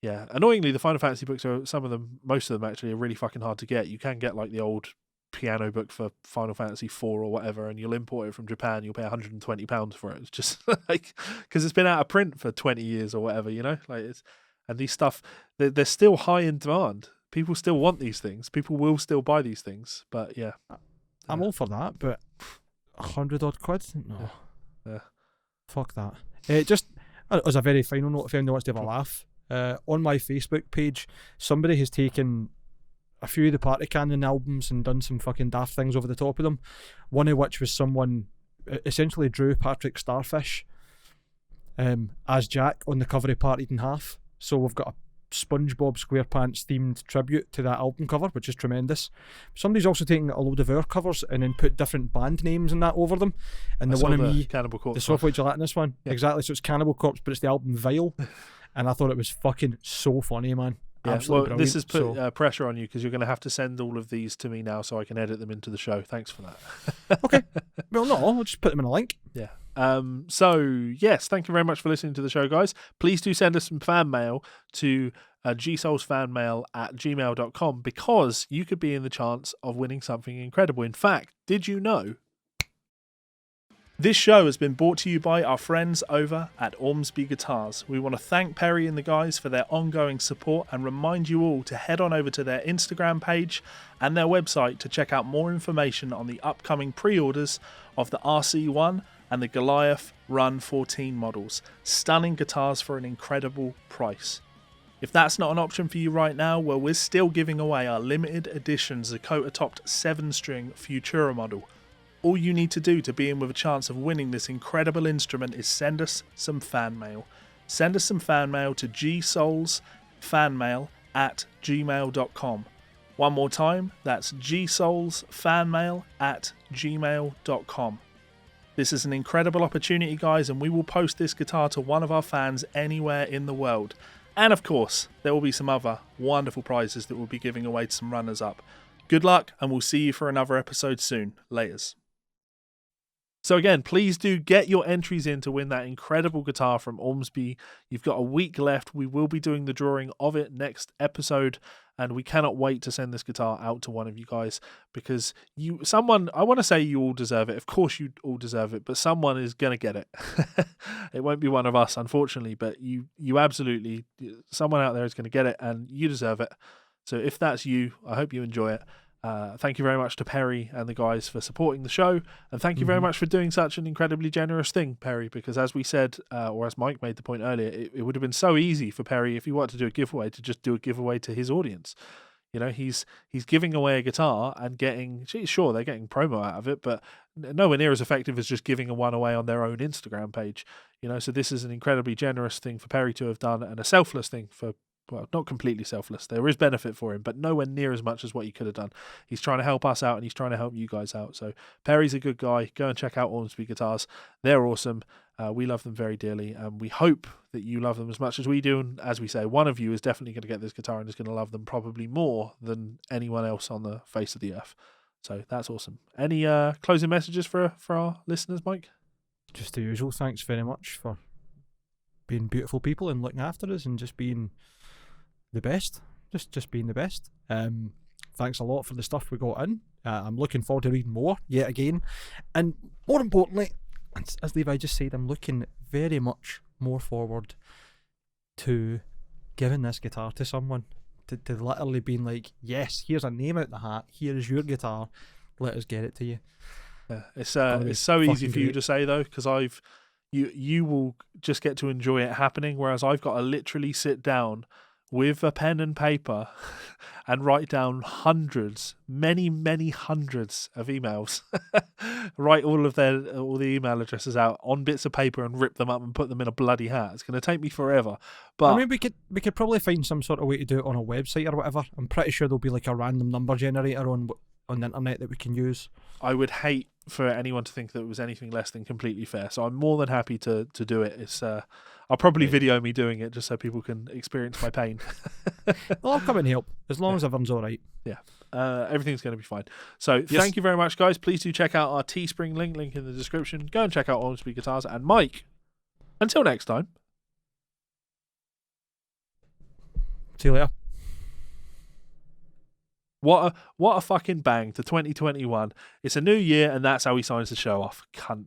annoyingly, the Final Fantasy books are most of them actually are really fucking hard to get. You can get like the old piano book for Final Fantasy 4 or whatever, and you'll import it from Japan. You'll pay £120 for it. It's just like, because it's been out of print for 20 years or whatever, and these stuff, they're still high in demand. People still want these things. People will still buy these things. But yeah, I'm all for that. But £100 odd? No. Yeah. Fuck that. Just as a very final note, if anyone wants to have a laugh, on my Facebook page, somebody has taken a few of the Party Cannon albums and done some fucking daft things over the top of them. One of which was someone essentially drew Patrick Starfish as Jack on the cover of Partied in Half. So we've got a SpongeBob SquarePants themed tribute to that album cover, which is tremendous. Somebody's also taken a load of our covers and then put different band names and that over them. And the one of me, Cannibal Corpse, the Software Gelatinous one, exactly. So it's Cannibal Corpse, but it's the album Vile. And I thought it was fucking so funny, man. Yeah, absolutely well, brilliant. This has put pressure on you because you're going to have to send all of these to me now so I can edit them into the show. Thanks for that. Okay. Well, no, I'll just put them in a link. Yeah. So, yes, thank you very much for listening to the show, guys. Please do send us some fan mail to GsolesFanMail@gmail.com because you could be in the chance of winning something incredible. In fact, did you know? This show has been brought to you by our friends over at Ormsby Guitars. We want to thank Perry and the guys for their ongoing support and remind you all to head on over to their Instagram page and their website to check out more information on the upcoming pre-orders of the RC1 and the Goliath Run 14 models. Stunning guitars for an incredible price. If that's not an option for you right now, well, we're still giving away our limited edition Zakota-topped 7-string Futura model. All you need to do to be in with a chance of winning this incredible instrument is send us some fan mail. Send us some fan mail to GsolesFanMail@gmail.com. One more time, that's GsolesFanMail@gmail.com. This is an incredible opportunity, guys, and we will post this guitar to one of our fans anywhere in the world. And of course, there will be some other wonderful prizes that we'll be giving away to some runners-up. Good luck, and we'll see you for another episode soon. Laters. So again, please do get your entries in to win that incredible guitar from Ormsby. You've got a week left. We will be doing the drawing of it next episode, and we cannot wait to send this guitar out to one of you guys because I want to say you all deserve it. Of course you all deserve it, but someone is going to get it. It won't be one of us, unfortunately, but you absolutely, someone out there is going to get it, and you deserve it. So if that's you, I hope you enjoy it. Thank you very much to Perry and the guys for supporting the show, and thank you very much for doing such an incredibly generous thing, Perry, because as we said, or as Mike made the point earlier, it would have been so easy for Perry, if he wanted to do a giveaway, to just do a giveaway to his audience. You know, he's giving away a guitar and getting, sure, they're getting promo out of it, but nowhere near as effective as just giving one away on their own Instagram page. You know, so this is an incredibly generous thing for Perry to have done, and a selfless thing for, well, not completely selfless. There is benefit for him, but nowhere near as much as what he could have done. He's trying to help us out, and he's trying to help you guys out. So Perry's a good guy. Go and check out Ormsby Guitars. They're awesome. We love them very dearly, and we hope that you love them as much as we do. And as we say, one of you is definitely going to get this guitar and is going to love them probably more than anyone else on the face of the earth. So that's awesome. Any closing messages for our listeners, Mike? Just the usual. Thanks very much for being beautiful people and looking after us and just being the best, just being the best. Thanks a lot for the stuff we got in. I'm looking forward to reading more yet again, and more importantly, as Levi just said, I'm looking very much more forward to giving this guitar to someone, to literally being like, yes, here's a name out the hat, here is your guitar, let us get it to you. It's so easy for you to say though, because you will just get to enjoy it happening, whereas I've got to literally sit down with a pen and paper and write down many hundreds of emails. Write all the email addresses out on bits of paper and rip them up and put them in a bloody hat. It's going to take me forever. But I mean, we could probably find some sort of way to do it on a website or whatever. I'm pretty sure there'll be like a random number generator on the internet that we can use. I would hate for anyone to think that it was anything less than completely fair. So I'm more than happy to do it. It's I'll probably video me doing it just so people can experience my pain. Well, I'll come and help as long as everyone's all right. Yeah. Everything's going to be fine. So Thank you very much, guys. Please do check out our Teespring link in the description. Go and check out Ormsby Guitars. And Mike, until next time. See you later. What a fucking bang to 2021. It's a new year, and that's how he signs the show off. Cunt.